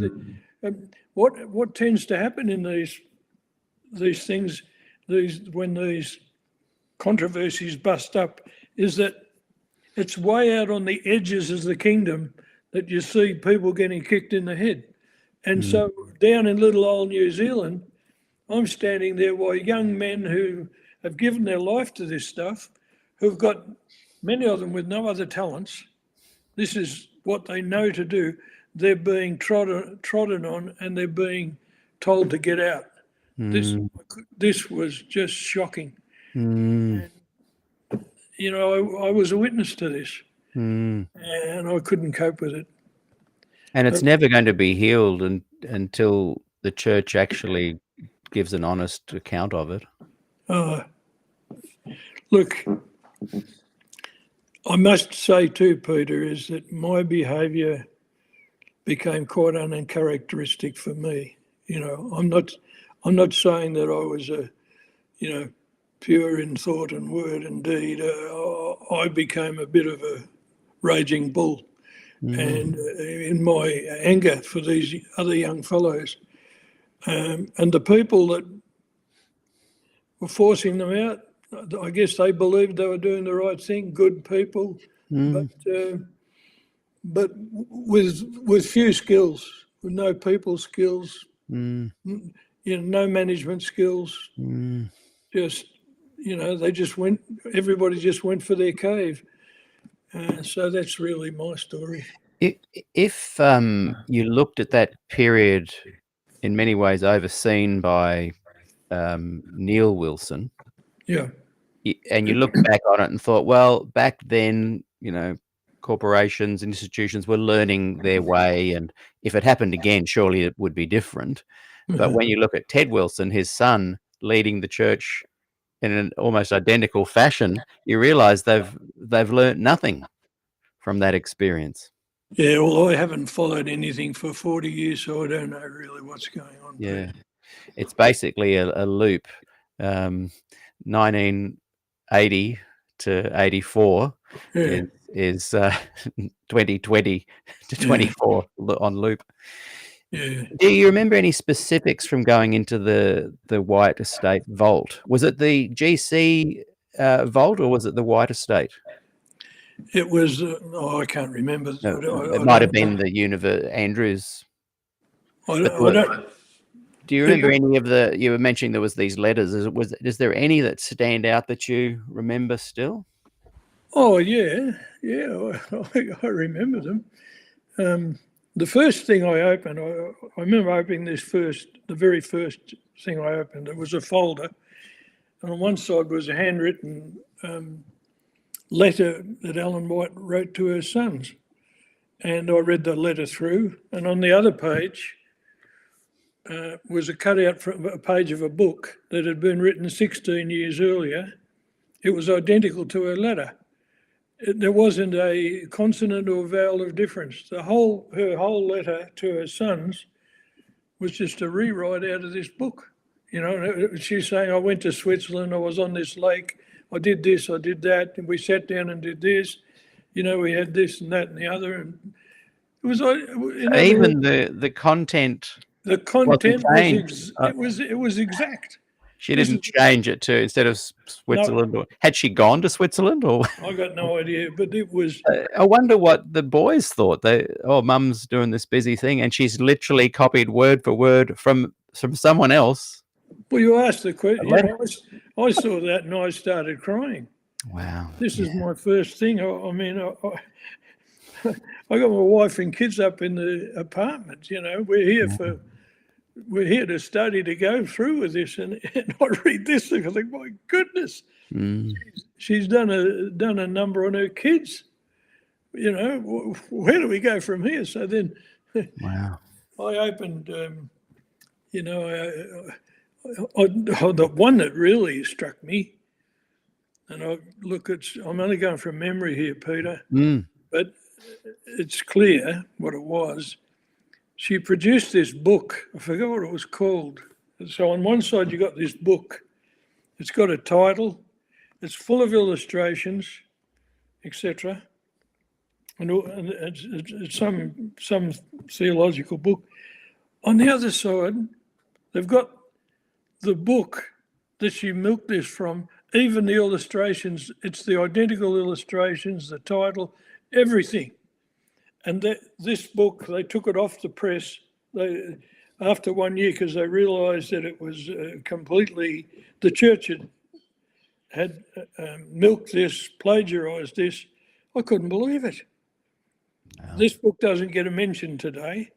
what tends to happen in these things, when these controversies bust up, is that it's way out on the edges of the kingdom that you see people getting kicked in the head. And so down in little old New Zealand, I'm standing there while young men who have given their life to this stuff, who've got many of them with no other talents, this is what they know to do, they're being trodden on and they're being told to get out. This was just shocking. And, I was a witness to this and I couldn't cope with it. And it's never going to be healed until the church actually gives an honest account of it. Look, I must say too, Peter, is that my behaviour became quite uncharacteristic for me. I'm not saying that I was pure in thought and word and deed. I became a bit of a raging bull, and in my anger for these other young fellows, and the people that were forcing them out, I guess they believed they were doing the right thing, good people, but with few skills, with no people skills, no management skills. Just they just went. Everybody just went for their cave. So that's really my story. If you looked at that period, in many ways overseen by Neil Wilson, and you look back on it and thought, well, back then, corporations, institutions were learning their way, and if it happened again, surely it would be different. But when you look at Ted Wilson, his son, leading the church in an almost identical fashion, you realize they've learned nothing from that experience. Yeah, well, I haven't followed anything for 40 years, so I don't know really what's going on. Yeah, it's basically a loop. 1980 to 84 is 2020 to 24 on loop. Yeah. Do you remember any specifics from going into the White Estate vault? Was it the GC vault or was it the White Estate? It was, I can't remember. It might have been the Andrews. Do you remember any of you were mentioning there was these letters. Is there any that stand out that you remember still? Oh, yeah, I remember them. The first thing I opened, I remember opening the very first thing I opened, it was a folder. And on one side was a handwritten letter that Ellen White wrote to her sons. And I read the letter through. And on the other page was a cutout from a page of a book that had been written 16 years earlier. It was identical to her letter. There wasn't a consonant or vowel of difference. Her whole letter to her sons was just a rewrite out of this book. She's saying, I went to Switzerland, I was on this lake, I did this, I did that, and we sat down and did this. We had this and that and the other. And it was even the content The content was it was exact. She didn't change it to, instead of Switzerland. No. Or had she gone to Switzerland? Or I got no idea, but it was. I wonder what the boys thought. Mum's doing this busy thing, and she's literally copied word for word from someone else. Well, you asked the question. I saw that and I started crying. Wow. This is my first thing. I mean, I got my wife and kids up in the apartment. We're here to study, to go through with this, and I read this and I think, my goodness, she's done a number on her kids. Where do we go from here? So then, wow, I opened. The one that really struck me, and I'm only going from memory here, Peter, but it's clear what it was. She produced this book. I forgot what it was called. So on one side, you got this book. It's got a title. It's full of illustrations, etc. And it's some theological book. On the other side, they've got the book that she milked this from, even the illustrations. It's the identical illustrations, the title, everything. And this book, they took it off the press after 1 year because they realised that it was completely, the church had milked this, plagiarised this. I couldn't believe it. Wow. This book doesn't get a mention today,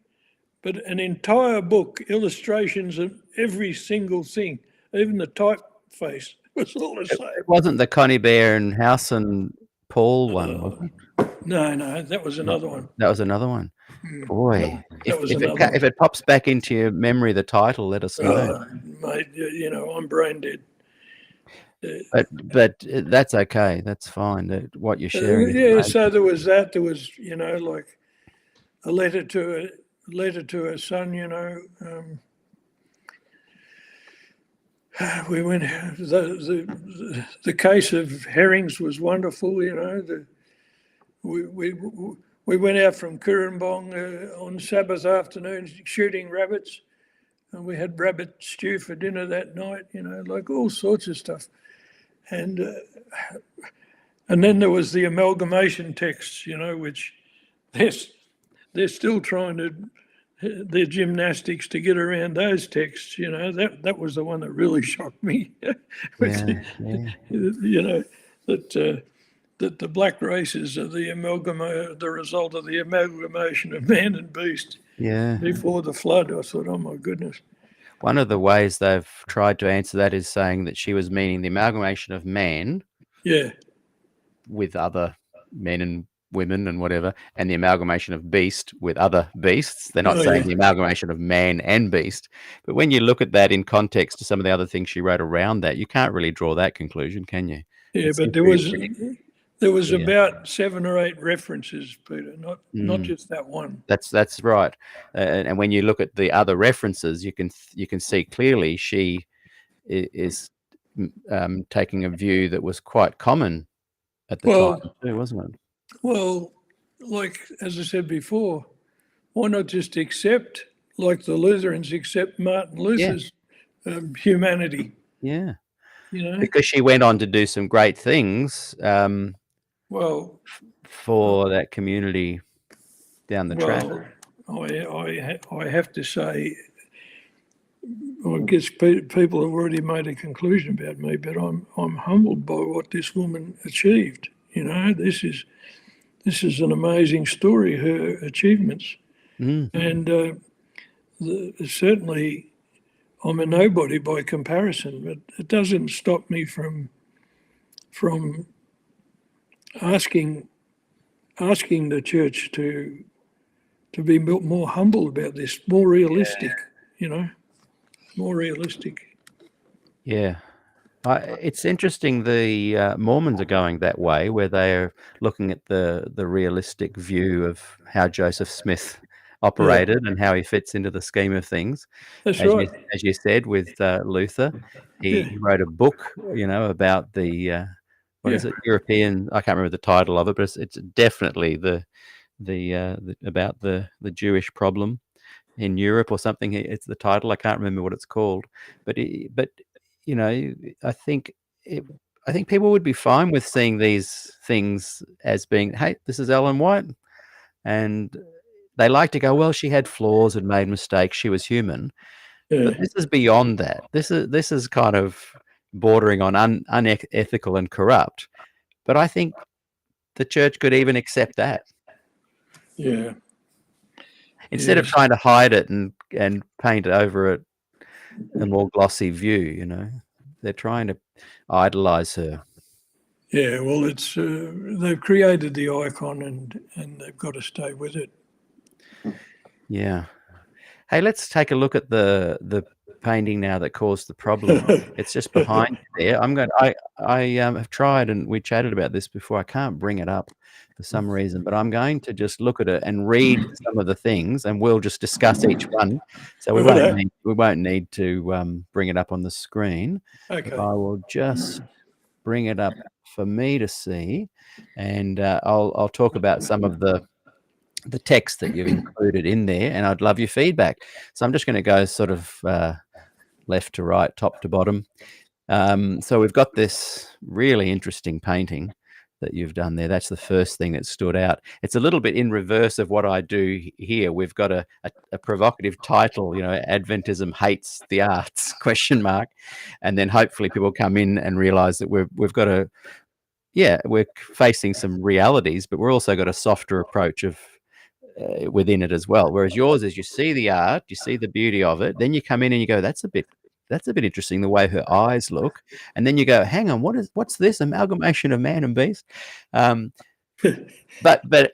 but an entire book, illustrations of every single thing, even the typeface was all the same. It wasn't the Connie Bear and House and Paul one, was it? No, that was another one. That was another one. Boy, if it pops back into your memory, the title, let us know. Mate, I'm brain dead. But that's okay. That's fine. What you're sharing. So there was that. There was, like a letter to her son. We went. The case of herrings was wonderful. We went out from Kurrumbong on Sabbath afternoon shooting rabbits, and we had rabbit stew for dinner that night. Like all sorts of stuff. And then there was the amalgamation texts, which they're still trying to their gymnastics to get around those texts. That was the one that really shocked me. That the black races are the result of the amalgamation of man and beast. Before the flood. I thought, oh my goodness. One of the ways they've tried to answer that is saying that she was meaning the amalgamation of man with other men and women and whatever, and the amalgamation of beast with other beasts. They're not saying the amalgamation of man and beast. But when you look at that in context to some of the other things she wrote around that, you can't really draw that conclusion, can you? But there was about 7 or 8 references, Peter, not just that one. That's right. And when you look at the other references, you can see clearly she is taking a view that was quite common at the time too, wasn't it? Well, like as I said before, why not just accept, like the Lutherans accept Martin Luther's humanity? Yeah. Because she went on to do some great things. For that community down the track. I have to say, I guess people have already made a conclusion about me, but I'm humbled by what this woman achieved. This is an amazing story, her achievements, and certainly I'm a nobody by comparison. But it doesn't stop me from asking the church to be more humble about this, more realistic, more realistic. Yeah. It's interesting the Mormons are going that way, where they're looking at the realistic view of how Joseph Smith operated and how he fits into the scheme of things. That's right. As you said, with Luther, he wrote a book, about the what is it? European. I can't remember the title of it, but it's definitely the about the Jewish problem. in Europe or something. It's the title. I can't remember what it's called, but you know, I think I think people would be fine with seeing these things as being, hey, this is Ellen White, and they like to go, well, she had flaws and made mistakes. She was human, but this is beyond that. This is kind of bordering on unethical and corrupt. But I think the church could even accept that. Yeah. Instead of trying to hide it and paint over it a more glossy view, you know, they're trying to idolize her. Yeah, well, it's they've created the icon and they've got to stay with it. Yeah. Hey, let's take a look at the painting now that caused the problem. It's just behind there. I have tried, and we chatted about this before. I can't bring it up for some reason, but I'm going to just look at it and read some of the things, and we'll just discuss each one. So we won't need to bring it up on the screen. Okay. I will just bring it up for me to see, and I'll talk about some of the text that you've included in there, and I'd love your feedback. So I'm just going to go sort of left to right, top to bottom. So we've got this really interesting painting that you've done there. That's the first thing that stood out. It's a little bit in reverse of what I do here. We've got a provocative title, you know, Adventism hates the arts, ? And then hopefully people come in and realize that we've got we're facing some realities, but we're also got a softer approach of within it as well. Whereas yours is, you see the art, you see the beauty of it, then you come in and you go, that's a bit interesting, the way her eyes look, and then you go, hang on, what's this amalgamation of man and beast? But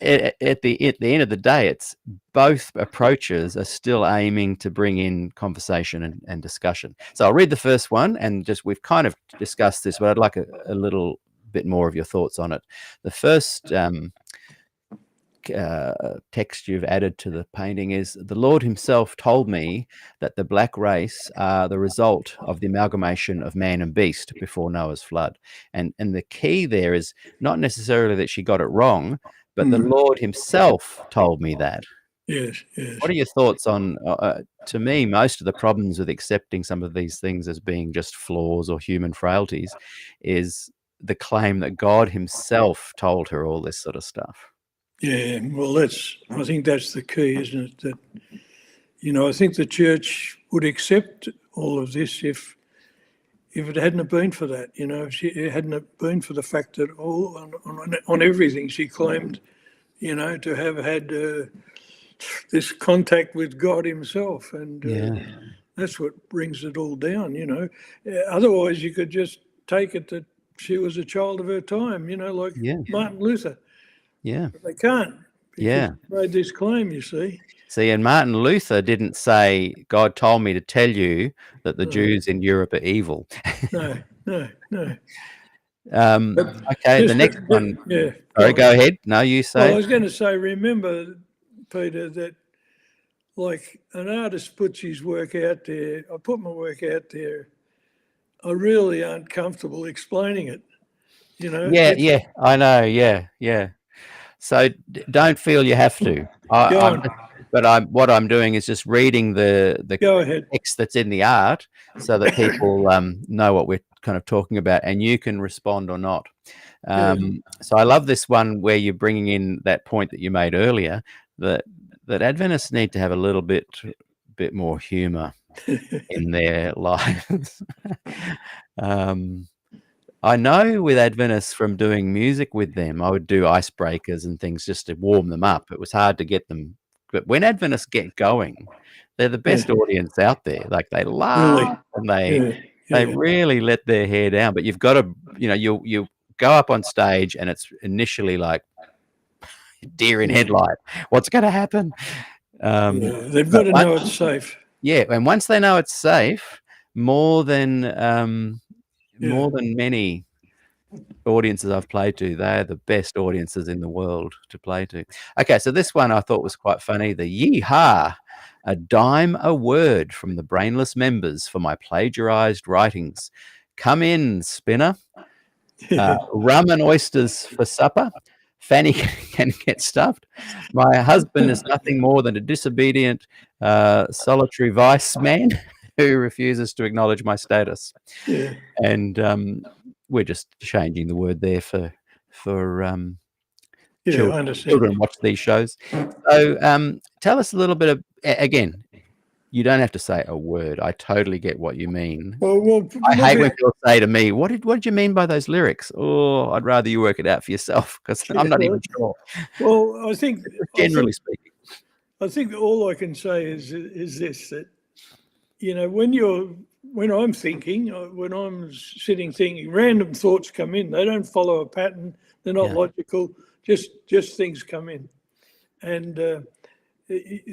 at the end of the day, it's both approaches are still aiming to bring in conversation and discussion. So I'll read the first one, and just we've kind of discussed this, but I'd like a little bit more of your thoughts on it. The first text you've added to the painting is, the Lord himself told me that the black race are the result of the amalgamation of man and beast before Noah's flood. And the key there is not necessarily that she got it wrong, but the Lord himself told me that. Yes. What are your thoughts on, to me, most of the problems with accepting some of these things as being just flaws or human frailties is the claim that God himself told her all this sort of stuff. Yeah, well, I think that's the key, isn't it? That, you know, I think the church would accept all of this if it hadn't been for that, you know, if it hadn't been for the fact that on everything she claimed, you know, to have had this contact with God himself, and that's what brings it all down, you know. Otherwise, you could just take it that she was a child of her time, you know, like Martin Luther. Yeah. But they can't. Because he made this claim, you see. See, and Martin Luther didn't say, God told me to tell you that the Jews in Europe are evil. No. Okay, the next one. Yeah. Sorry, go ahead. No, you say. Well, I was going to say, remember, Peter, that like an artist puts his work out there, I put my work out there, I really aren't comfortable explaining it, you know? Yeah, I know, yeah. So don't feel you have to. What I'm doing is just reading the Go ahead. text that's in the art so that people know what we're kind of talking about, and you can respond or not. So I love this one where you're bringing in that point that you made earlier, that Adventists need to have a little bit more humor in their lives. I know with Adventists from doing music with them, I would do icebreakers and things just to warm them up. It was hard to get them. But when Adventists get going, they're the best audience out there. Like, they laugh and they really let their hair down. But you've got to, you know, you go up on stage and it's initially like deer in headlight. What's going to happen? They've got to know it's safe. Yeah, and once they know it's safe, more than many audiences I've played to, they're the best audiences in the world to play to. Okay, so this one I thought was quite funny. The yee-haw, a dime a word from the brainless members for my plagiarized writings. Come in, spinner. Rum and oysters for supper. Fanny can get stuffed. My husband is nothing more than a disobedient, solitary vice man who refuses to acknowledge my status. Yeah. And we're just changing the word there for Yeah, I children. understand. Children watch these shows. So tell us a little bit of, again, you don't have to say a word. I totally get what you mean. Well, I hate when people say to me, what did you mean by those lyrics? Oh, I'd rather you work it out for yourself, because I'm not even sure. Well, I think Generally speaking. I think all I can say is this, that, you know, when I'm thinking, when I'm sitting thinking, random thoughts come in. They don't follow a pattern. They're not logical. Just things come in. And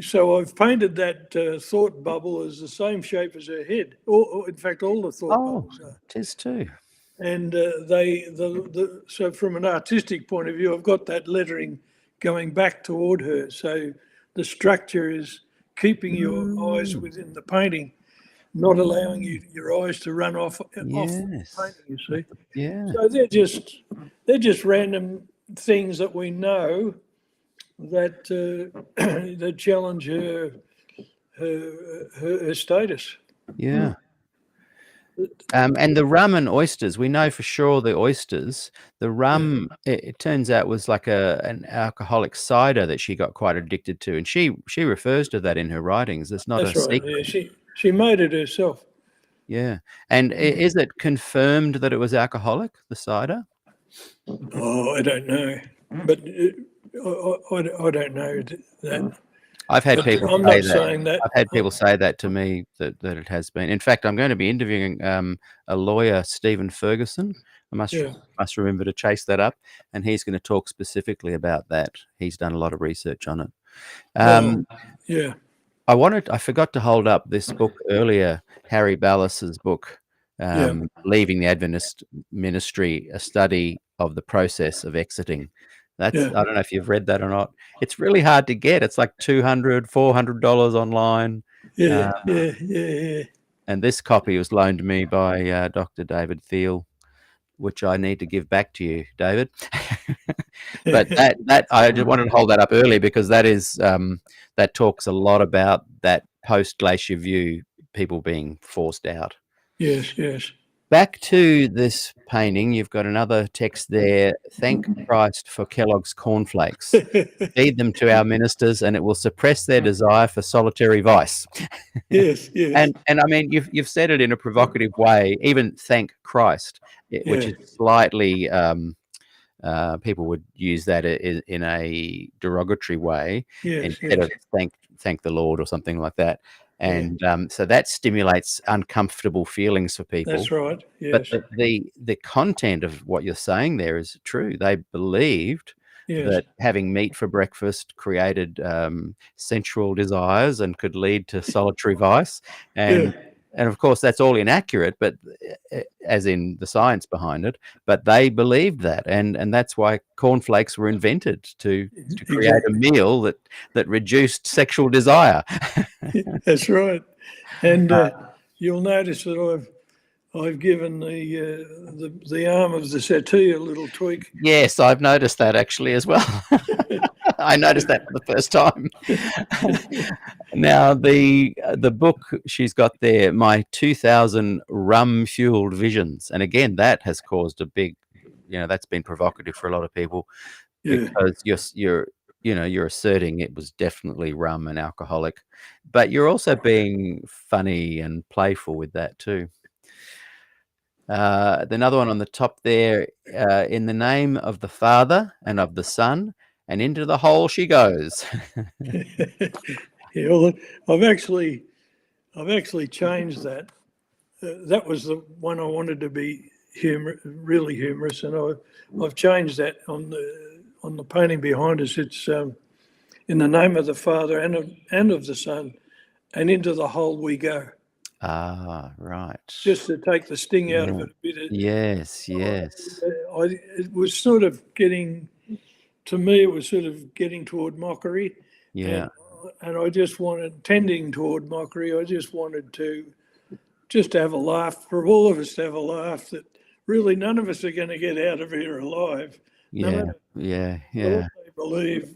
so I've painted that thought bubble as the same shape as her head. Or in fact, all the thought bubbles are. It is too. And so from an artistic point of view, I've got that lettering going back toward her. So the structure is keeping your eyes within the painting, not allowing your eyes to run off the painting, you see. Yeah. So they're just random things that we know that that challenge her status. Yeah. And the rum and oysters, we know for sure the oysters, the rum, it turns out was like an alcoholic cider that she got quite addicted to. And she refers to that in her writings. It's not That's a right. secret. Yeah, she made it herself. Yeah. And is it confirmed that it was alcoholic, the cider? Oh, I don't know. But I don't know that. I've had people I'm say not saying that. I've had people say that to me, that it has been. In fact, I'm going to be interviewing a lawyer, Stephen Ferguson. I must remember to chase that up, and he's going to talk specifically about that. He's done a lot of research on it. Yeah. I forgot to hold up this book earlier, Harry Ballas's book, Leaving the Adventist Ministry, a study of the process of exiting. I don't know if you've read that or not. It's really hard to get. It's like $200, $400 online. Yeah. And this copy was loaned to me by Dr. David Thiel, which I need to give back to you, David. But that I just wanted to hold that up early, because that is that talks a lot about that post-Glacier View, people being forced out. Yes. Back to this painting, you've got another text there. Thank Christ for Kellogg's cornflakes. Feed them to our ministers, and it will suppress their desire for solitary vice. Yes. And I mean, you've said it in a provocative way. Even thank Christ, which is slightly people would use that in a derogatory way instead of thank the Lord or something like that. And so that stimulates uncomfortable feelings for people. That's right. Yes. But the content of what you're saying there is true. They believed that having meat for breakfast created sensual desires and could lead to solitary vice. And of course, that's all inaccurate, but as in the science behind it. But they believed that, and that's why cornflakes were invented to create a meal that reduced sexual desire. That's right. And you'll notice that I've given the arm of the settee a little tweak. Yes, I've noticed that actually as well. I noticed that for the first time. Now, the book she's got there, My 2000 Rum-Fueled Visions. And again, that has caused a big, that's been provocative for a lot of people, because you're asserting it was definitely rum and alcoholic, but you're also being funny and playful with that too. Another one on the top there, in the name of the Father and of the Son, and into the hole she goes. Well, I've actually changed that. That was the one I wanted to be really humorous, and I've changed that on the painting behind us. It's in the name of the Father and of the Son, and into the hole we go. Ah, right. Just to take the sting out of it a bit. Yes. It was sort of getting, to me, it was sort of getting toward mockery. Yeah. And I just wanted, tending toward mockery, I just wanted to have a laugh, for all of us to have a laugh, that really none of us are going to get out of here alive. No Yeah. matter Yeah. what Yeah. they believe,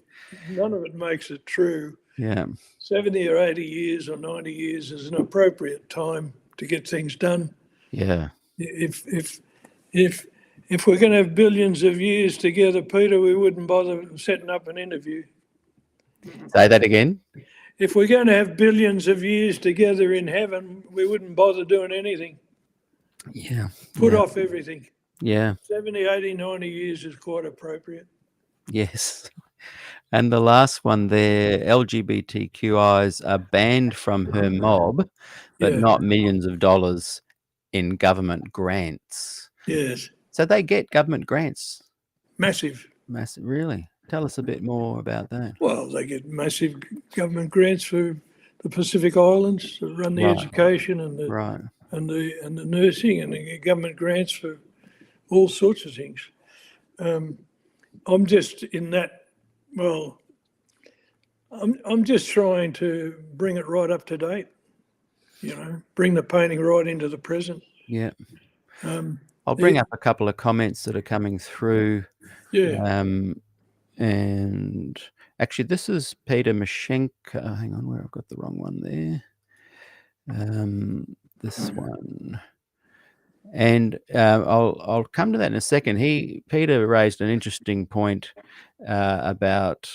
none of it makes it true. Yeah. 70 or 80 years or 90 years is an appropriate time to get things done. Yeah. If we're going to have billions of years together, Peter, we wouldn't bother setting up an interview. Say that again. If we're going to have billions of years together in heaven, we wouldn't bother doing anything. Yeah. Put Yeah. off everything. Yeah. 70, 80, 90 years is quite appropriate. Yes. And the last one there, LGBTQIs are banned from her mob, but Yeah. not millions of dollars in government grants. Yes. So they get government grants. Massive. Massive, really? Tell us a bit more about that. Well, they get massive government grants for the Pacific Islands to run the Right. education and the Right. and the nursing, and they get government grants for all sorts of things. I'm just in that. Well, I'm just trying to bring it right up to date. You know, bring the painting right into the present. Yeah. I'll bring up a couple of comments that are coming through. Yeah. And actually, this is Peter Mashenko. Hang on, where I've got the wrong one there. This one. And I'll come to that in a second. Peter raised an interesting point about,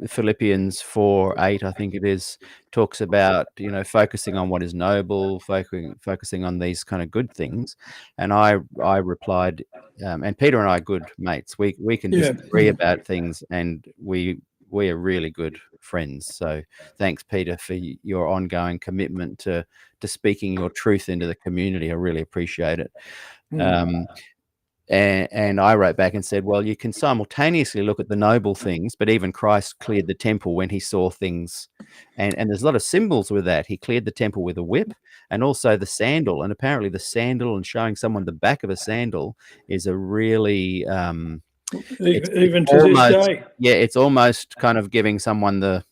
Philippians 4:8, I think it is, talks about, focusing on what is noble, focusing on these kind of good things. And I replied, and Peter and I are good mates. We can disagree about things, and we are really good friends. So thanks, Peter, for your ongoing commitment to speaking your truth into the community. I really appreciate it. And I wrote back and said, well, you can simultaneously look at the noble things, but even Christ cleared the temple when he saw things. And there's a lot of symbols with that. He cleared the temple with a whip, and also the sandal. And apparently the sandal and showing someone the back of a sandal is a really... even to this day. Yeah, it's almost kind of giving someone a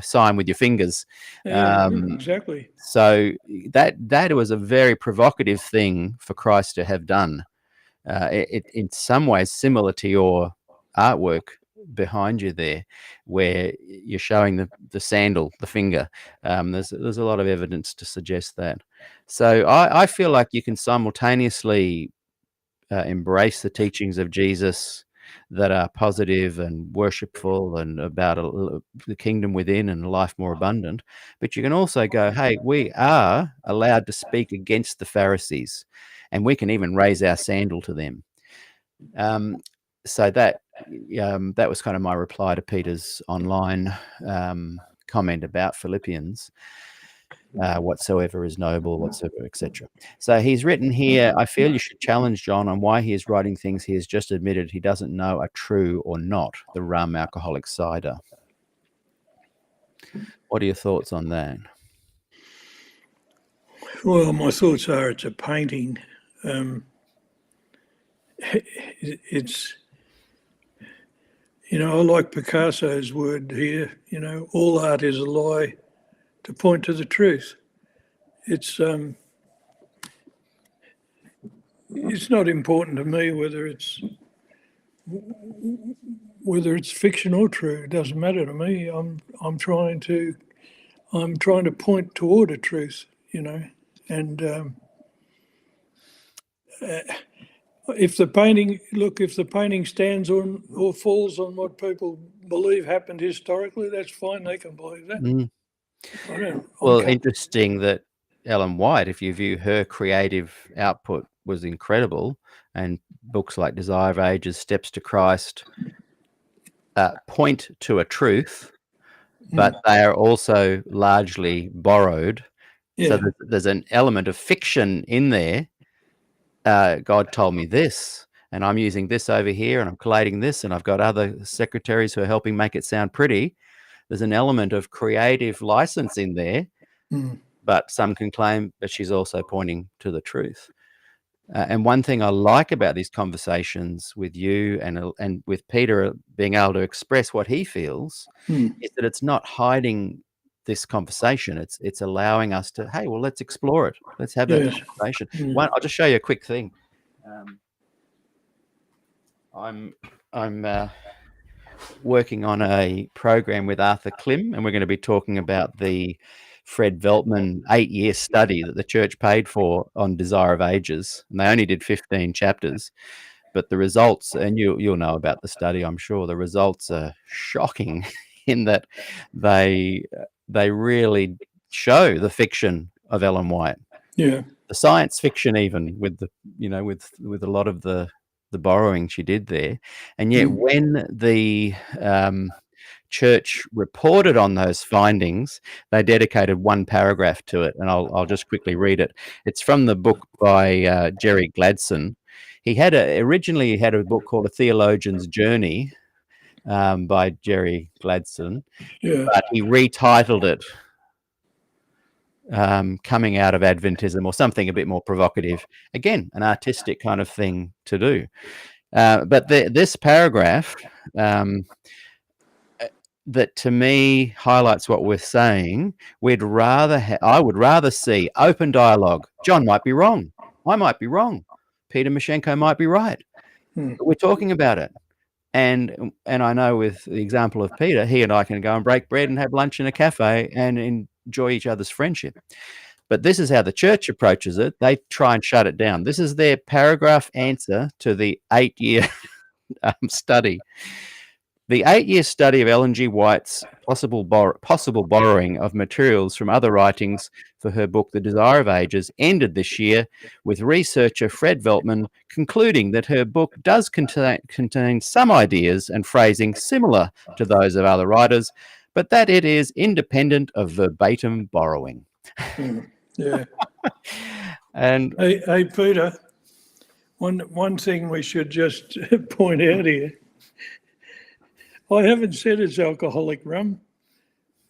sign with your fingers. Exactly. So that was a very provocative thing for Christ to have done. It in some ways similar to your artwork behind you there, where you're showing the sandal, the finger. There's a lot of evidence to suggest that. So I feel like you can simultaneously embrace the teachings of Jesus that are positive and worshipful and about the kingdom within and a life more abundant. But you can also go, hey, we are allowed to speak against the Pharisees, and we can even raise our sandal to them. So that was kind of my reply to Peter's online comment about Philippians. Whatsoever is noble, whatsoever, etc. So he's written here, I feel you should challenge John on why he is writing things he has just admitted he doesn't know are true or not, the rum alcoholic cider. What are your thoughts on that? Well, my thoughts are it's a painting. It's, I like Picasso's word here, all art is a lie to point to the truth. It's not important to me whether it's fiction or true. It doesn't matter to me. I'm trying to point toward a truth, and if the painting stands on or falls on what people believe happened historically, that's fine. They can believe that. Well, interesting that Ellen White, if you view her creative output, was incredible, and books like Desire of Ages, Steps to Christ point to a truth, but they are also largely borrowed. Yeah. So there's an element of fiction in there. God told me this, and I'm using this over here, and I'm collating this, and I've got other secretaries who are helping make it sound pretty. There's an element of creative license in there, but some can claim that she's also pointing to the truth. And one thing I like about these conversations with you and with Peter being able to express what he feels is that it's not hiding this conversation. It's allowing us to, hey, well, let's explore it. Let's have that conversation. I'll just show you a quick thing. I'm working on a program with Arthur Klim, and we're going to be talking about the Fred Veltman 8-year study that the church paid for on Desire of Ages, and they only did 15 chapters. But the results, and you'll know about the study, I'm sure, the results are shocking in that they really show the fiction of Ellen White. Yeah. The science fiction, even with the with a lot of the borrowing she did there, and yet when the church reported on those findings, they dedicated one paragraph to it, and I'll just quickly read it. It's from the book by Jerry Gladson. He originally had a book called A Theologian's Journey by Jerry Gladson, but he retitled it Coming Out of Adventism, or something a bit more provocative. Again, an artistic kind of thing to do. But this paragraph that to me highlights what we're saying. I would rather see open dialogue. John might be wrong. I might be wrong. Peter Mashenko might be right. But we're talking about it. And I know with the example of Peter, he and I can go and break bread and have lunch in a cafe and enjoy each other's friendship. But this is how the church approaches it. They try and shut it down. This is their paragraph answer to the 8-year study. The 8-year study of Ellen G. White's possible borrowing of materials from other writings for her book, The Desire of Ages, ended this year with researcher Fred Veltman concluding that her book does contain some ideas and phrasing similar to those of other writers, but that it is independent of verbatim borrowing. Yeah. And hey, Peter, one thing we should just point out here. I haven't said it's alcoholic rum.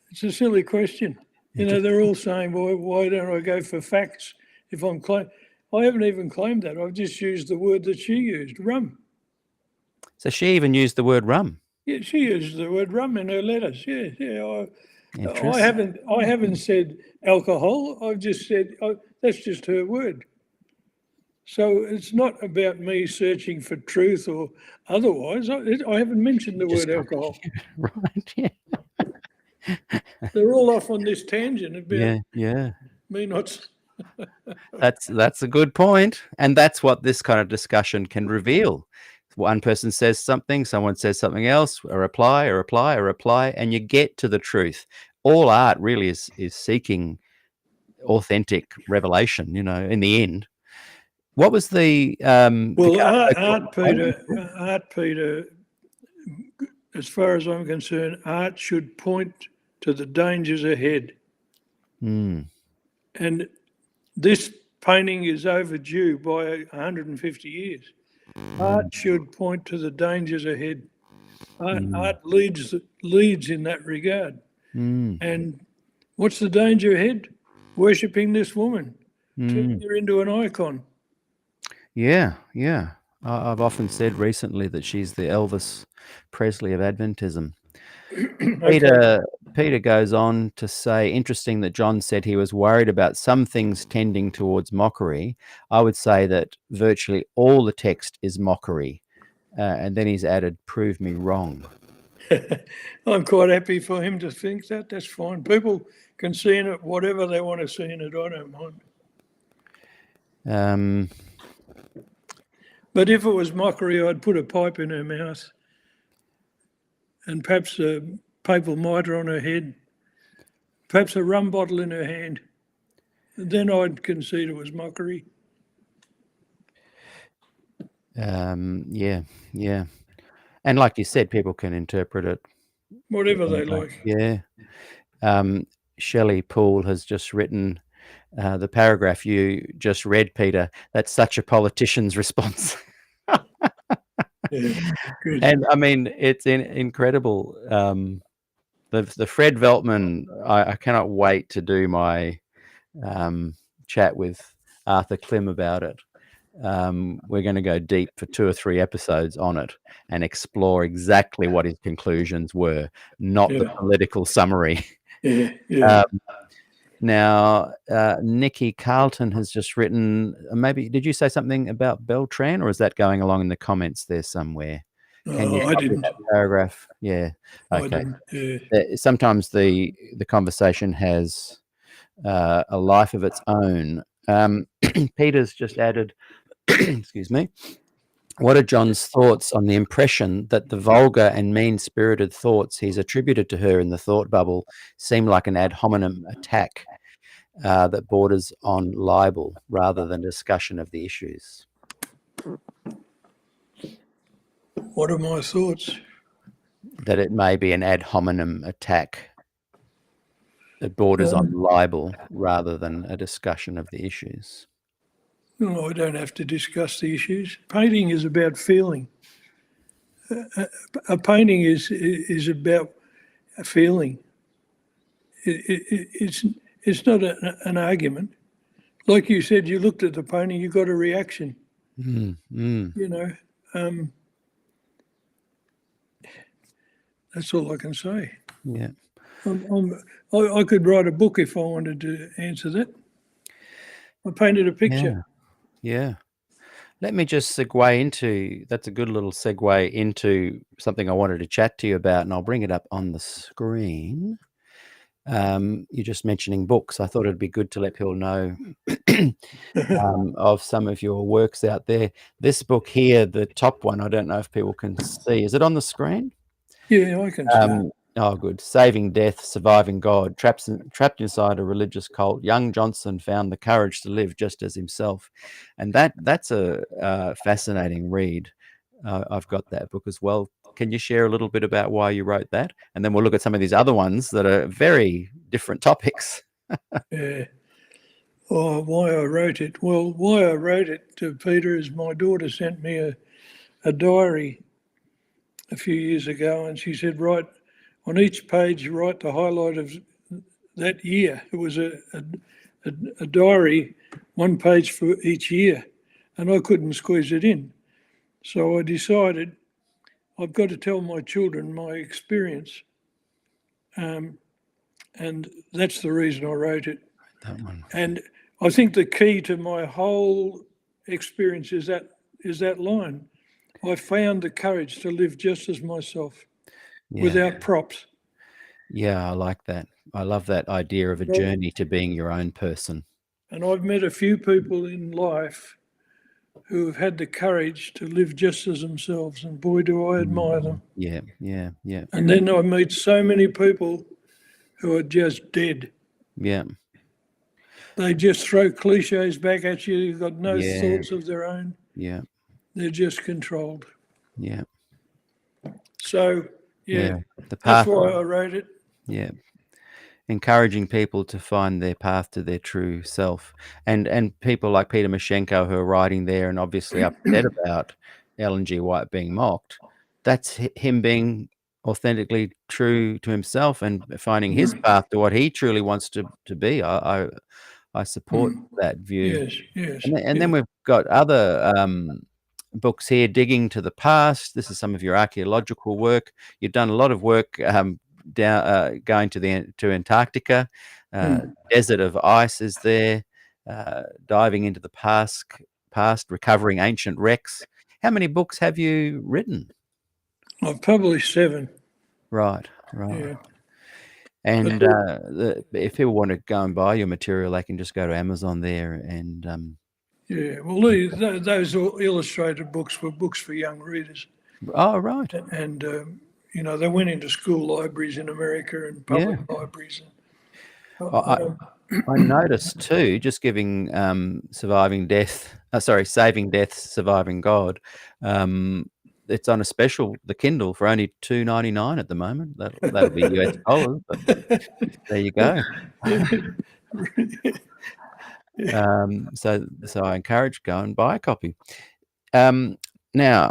It's a silly question. They're all saying, well, why don't I go for facts if I'm claiming? I haven't even claimed that. I've just used the word that she used, rum. So she even used the word rum? Yeah, she used the word rum in her letters. Yeah. I haven't said alcohol. I've just said, that's just her word. So it's not about me searching for truth or otherwise. I haven't mentioned the word alcohol. Right, yeah. They're all off on this tangent about me not... That's a good point. And that's what this kind of discussion can reveal. One person says something, someone says something else, a reply, and you get to the truth. All art really is seeking authentic revelation, in the end. What was the art, Peter, as far as I'm concerned, art should point to the dangers ahead. And this painting is overdue by 150 years. Art should point to the dangers ahead. Art leads in that regard. And what's the danger ahead? Worshipping this woman, turning her into an icon. Yeah. I've often said recently that she's the Elvis Presley of Adventism. Peter goes on to say, interesting that John said he was worried about some things tending towards mockery. I would say that virtually all the text is mockery. And then he's added, prove me wrong. I'm quite happy for him to think that. That's fine. People can see in it whatever they want to see in it. I don't mind. But if it was mockery, I'd put a pipe in her mouth and perhaps a papal mitre on her head, perhaps a rum bottle in her hand. Then I'd concede it was mockery. Yeah. And like you said, people can interpret it whatever they like. Yeah. Shelley Poole has just written the paragraph you just read, Peter. That's such a politician's response. Yeah, good. And I mean, it's incredible. The Fred Veltman, I cannot wait to do my chat with Arthur Klim about it. We're going to go deep for 2 or 3 episodes on it and explore exactly what his conclusions were, not the political summary. Yeah. Now, Nikki Carlton has just written, maybe, did you say something about Beltran, or is that going along in the comments there somewhere? Can you I copy didn't. that paragraph? Yeah. Okay. I didn't. Yeah. Sometimes the conversation has a life of its own. Peter's just added, excuse me, what are John's thoughts on the impression that the vulgar and mean-spirited thoughts he's attributed to her in the thought bubble seem like an ad hominem attack that borders on libel rather than discussion of the issues? What are my thoughts? That it may be an ad hominem attack that borders on libel rather than a discussion of the issues. No, I don't have to discuss the issues. Painting is about feeling. A painting is about a feeling. It's not an argument. Like you said, you looked at the painting, you got a reaction. You know, that's all I can say. Yeah. I could write a book if I wanted to answer that. I painted a picture. Yeah. Let me just segue into, that's a good little segue into something I wanted to chat to you about, and I'll bring it up on the screen. You're just mentioning books. I thought it'd be good to let people know of some of your works out there. This book here, the top one, I don't know if people can see. Is it on the screen? Yeah, I can see. Oh, good. Saving Death, Surviving God. Trapped inside a religious cult, young Johnson found the courage to live just as himself. And that's a fascinating read. I've got that book as well. Can you share a little bit about why you wrote that? And then we'll look at some of these other ones that are very different topics. Yeah. Oh, why I wrote it? Well, why I wrote it to Peter is my daughter sent me a diary a few years ago, and she said, write on each page, write the highlight of that year. It was a diary, one page for each year, and I couldn't squeeze it in. So I decided I've got to tell my children my experience. And that's the reason I wrote it. That one. And I think the key to my whole experience is that line. I found the courage to live just as myself, without props. Yeah, I like that. I love that idea of a journey to being your own person. And I've met a few people in life who have had the courage to live just as themselves, and boy, do I admire them. Yeah. And then I meet so many people who are just dead. Yeah. They just throw cliches back at you. You've got no thoughts of their own. Yeah. They're just controlled. Yeah. So, The that's path. why I wrote it. Yeah. Encouraging people to find their path to their true self. And people like Peter Mashenko who are writing there and obviously upset about Ellen G. White being mocked. That's him being authentically true to himself and finding his path to what he truly wants to be. I support that view. Yes. And then we've got other books here, Digging to the Past. This is some of your archaeological work. You've done a lot of work down going to Antarctica. Desert of Ice is there. Diving into the past, recovering ancient wrecks. How many books have you written? I've published 7. Right. Yeah. And if people want to go and buy your material, they can just go to Amazon there and well, those illustrated books were books for young readers. Oh, right. And they went into school libraries in America and public libraries. I noticed too, just giving Saving Death, Surviving God. It's on a special, the Kindle, for only $2.99 at the moment. That'll be US dollars, but there you go. So I encourage, go and buy a copy. Now,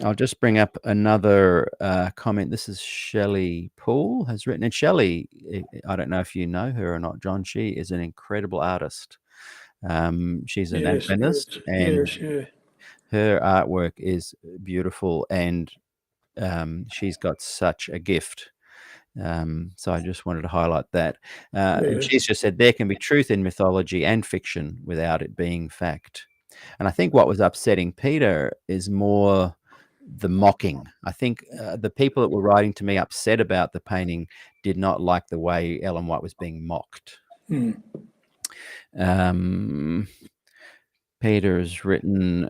I'll just bring up another comment. This is Shelley Poole has written. And Shelley, I don't know if you know her or not, John. She is an incredible artist. She's an Adventist, and her artwork is beautiful, and she's got such a gift. So I just wanted to highlight that. And she's just said there can be truth in mythology and fiction without it being fact. And I think what was upsetting Peter is more the mocking. I think the people that were writing to me upset about the painting did not like the way Ellen White was being mocked. Peter has written,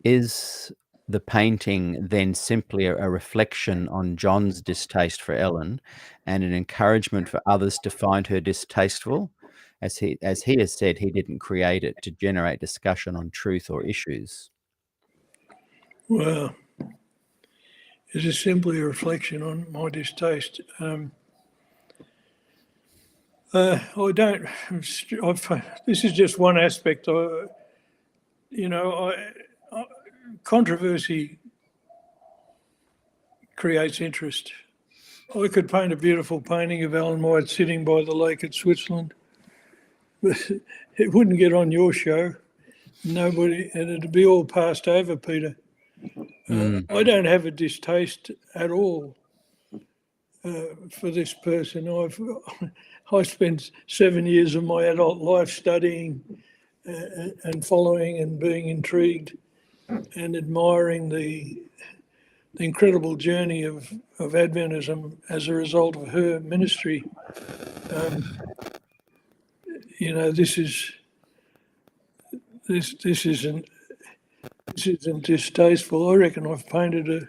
is the painting then simply a reflection on John's distaste for Ellen and an encouragement for others to find her distasteful? As he has said, he didn't create it to generate discussion on truth or issues. Well, it is simply a reflection on my distaste. I don't. This is just one aspect. Controversy creates interest. I could paint a beautiful painting of Ellen White sitting by the lake at Switzerland, but it wouldn't get on your show. Nobody, and it'd be all passed over, Peter. I don't have a distaste at all for this person. I spent 7 years of my adult life studying and following and being intrigued and admiring the incredible journey of Adventism as a result of her ministry. This isn't distasteful. I reckon I've painted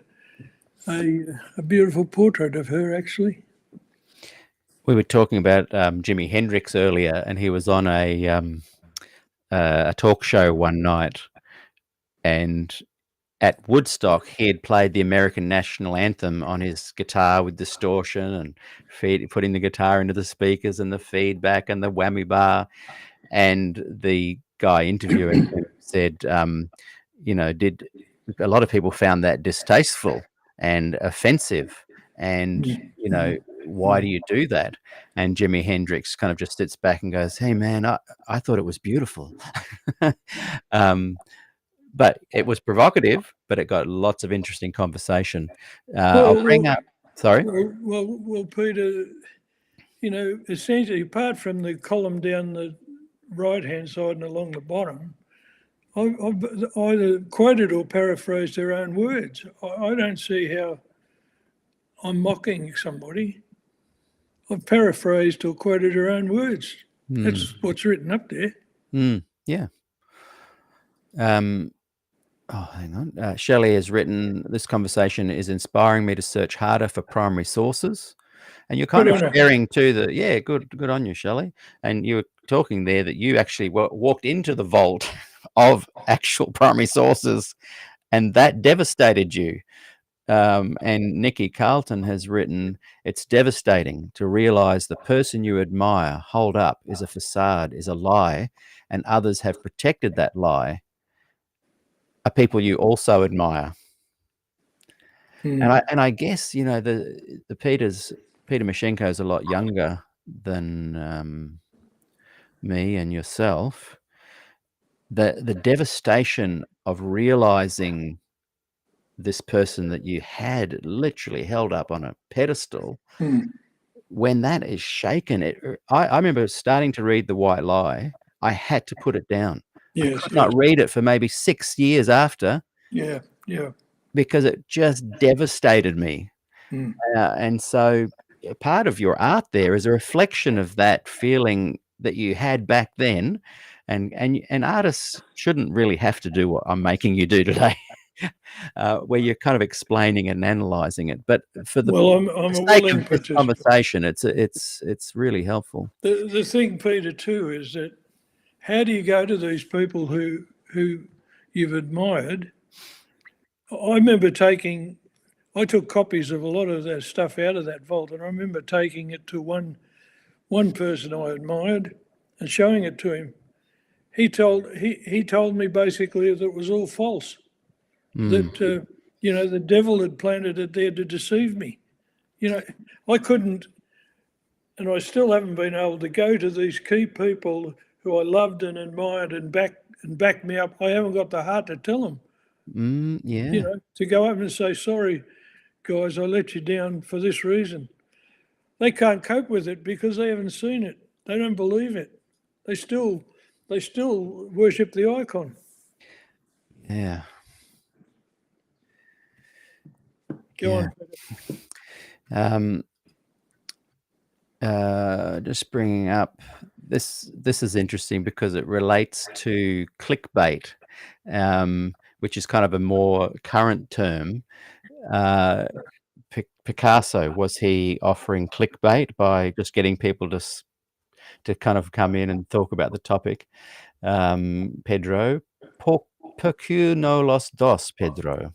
a beautiful portrait of her, actually. We were talking about Jimi Hendrix earlier, and he was on a talk show one night, and at Woodstock, he had played the American national anthem on his guitar with distortion and putting the guitar into the speakers and the feedback and the whammy bar. And the guy interviewing him said, did a lot of people found that distasteful and offensive? And, why do you do that? And Jimi Hendrix kind of just sits back and goes, hey, man, I thought it was beautiful. But it was provocative, but it got lots of interesting conversation. I'll bring up, sorry? Well, Peter, essentially, apart from the column down the right-hand side and along the bottom, I've either quoted or paraphrased their own words. I don't see how I'm mocking somebody. I've paraphrased or quoted her own words. That's what's written up there. Yeah. Hang on. Shelley has written, this conversation is inspiring me to search harder for primary sources. And you're kind of sharing too good on you, Shelley. And you were talking there that you actually walked into the vault of actual primary sources, and that devastated you. And Nikki Carlton has written, it's devastating to realize the person you admire, hold up, is a facade, is a lie, and others have protected that lie, are people you also admire. And I guess, the Peter Mashenko is a lot younger than me and yourself. The devastation of realizing this person that you had literally held up on a pedestal, when that is shaken, I remember starting to read The White Lie. I had to put it down. I could not read it for maybe 6 years after. Yeah. Because it just devastated me. And so part of your art there is a reflection of that feeling that you had back then. And artists shouldn't really have to do what I'm making you do today, where you're kind of explaining and analyzing it. But for the sake of this conversation, it's really helpful. The thing, Peter, too, is that how do you go to these people who you've admired? I remember I took copies of a lot of that stuff out of that vault, and I remember taking it to one person I admired and showing it to him. He told me basically that it was all false, that the devil had planted it there to deceive me. I couldn't, and I still haven't been able to go to these key people who I loved and admired and back me up. I haven't got the heart to tell them. Yeah. To go up and say, sorry, guys, I let you down for this reason. They can't cope with it because they haven't seen it. They don't believe it. They still worship the icon. Yeah. Go on. Just bringing up this is interesting because it relates to clickbait, which is kind of a more current term. Picasso, was he offering clickbait by just getting people to kind of come in and talk about the topic? Pedro, por qué no los dos, Pedro?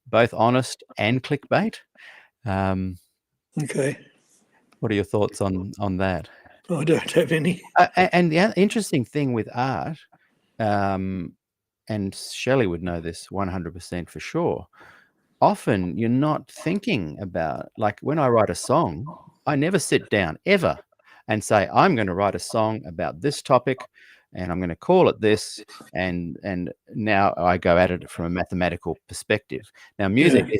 Both honest and clickbait. Okay. What are your thoughts on that? I don't have any. And the interesting thing with art, and Shelley would know this 100% for sure, often you're not thinking about, like when I write a song, I never sit down ever and say, I'm going to write a song about this topic and I'm going to call it this. And now I go at it from a mathematical perspective. Now, music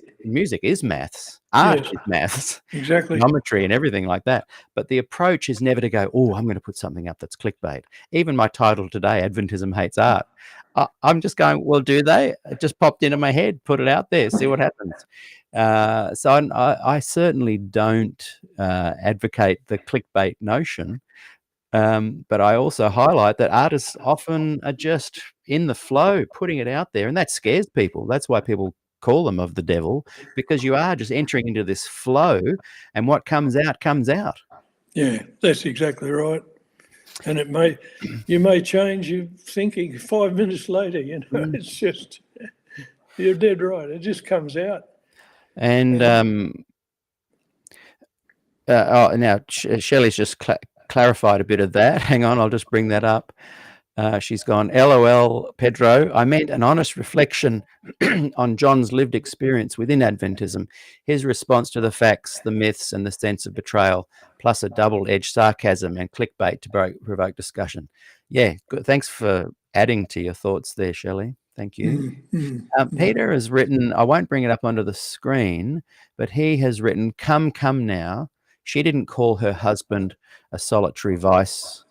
is maths, art is maths, exactly, geometry and everything like that. But the approach is never to go, oh, I'm going to put something up that's clickbait. Even my title today, Adventism Hates Art. I'm just going, well, do they? It just popped into my head, put it out there, see what happens. So I certainly don't advocate the clickbait notion. But I also highlight that artists often are just in the flow, putting it out there, and that scares people. That's why people call them of the devil, because you are just entering into this flow, and what comes out comes out. Yeah, that's exactly right. And you may change your thinking 5 minutes later. It's just, you're dead right. It just comes out. And now Shelley's just clarified a bit of that. Hang on, I'll just bring that up. She's gone, LOL, Pedro. I meant an honest reflection on John's lived experience within Adventism, his response to the facts, the myths, and the sense of betrayal, plus a double-edged sarcasm and clickbait to provoke discussion. Yeah, good. Thanks for adding to your thoughts there, Shelley. Thank you. Peter has written, I won't bring it up onto the screen, but he has written, come now. She didn't call her husband a solitary vice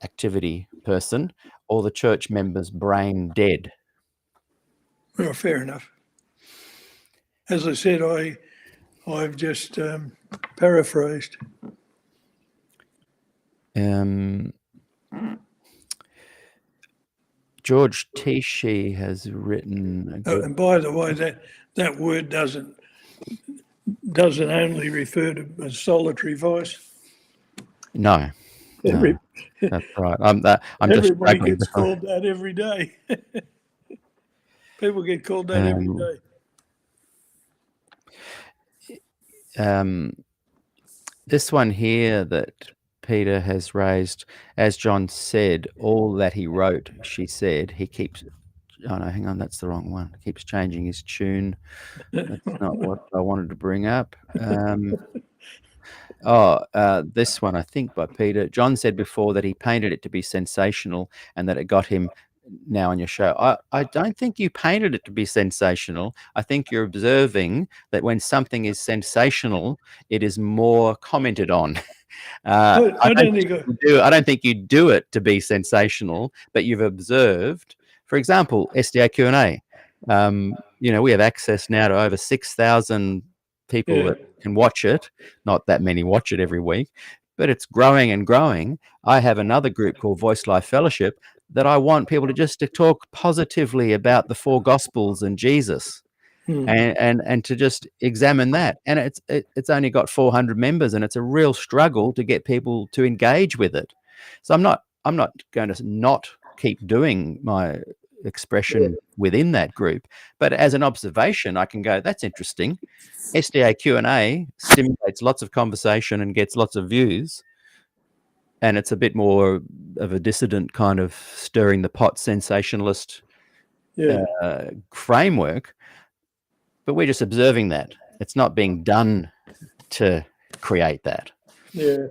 activity person, or the church members brain dead. Well, fair enough. As I said, I've just paraphrased. George Tishy has written. And by the way, that word doesn't only refer to a solitary vice. No. That's right. Everybody gets called that every day. People get called that every day. This one here that Peter has raised, as John said, all that he wrote, she said, he keeps. Oh no, hang on, that's the wrong one. He keeps changing his tune. That's not what I wanted to bring up. This one, I think, by Peter. John said before that he painted it to be sensational and that it got him now on your show. I don't think you painted it to be sensational. I think you're observing that when something is sensational, it is more commented on. I don't think you do it to be sensational, but you've observed, for example, SDAQ&A. We have access now to over 6,000 people that can watch it. Not that many watch it every week, but it's growing and growing. I have another group called Voice Life Fellowship that I want people to talk positively about the four Gospels and Jesus, and to just examine that. And it's only got 400 members, and it's a real struggle to get people to engage with it. So I'm not going to not keep doing my expression within that group, but as an observation, I can go, that's interesting. SDAQ&A stimulates lots of conversation and gets lots of views, and it's a bit more of a dissident kind of stirring the pot sensationalist framework, but we're just observing that. It's not being done to create that. Yeah.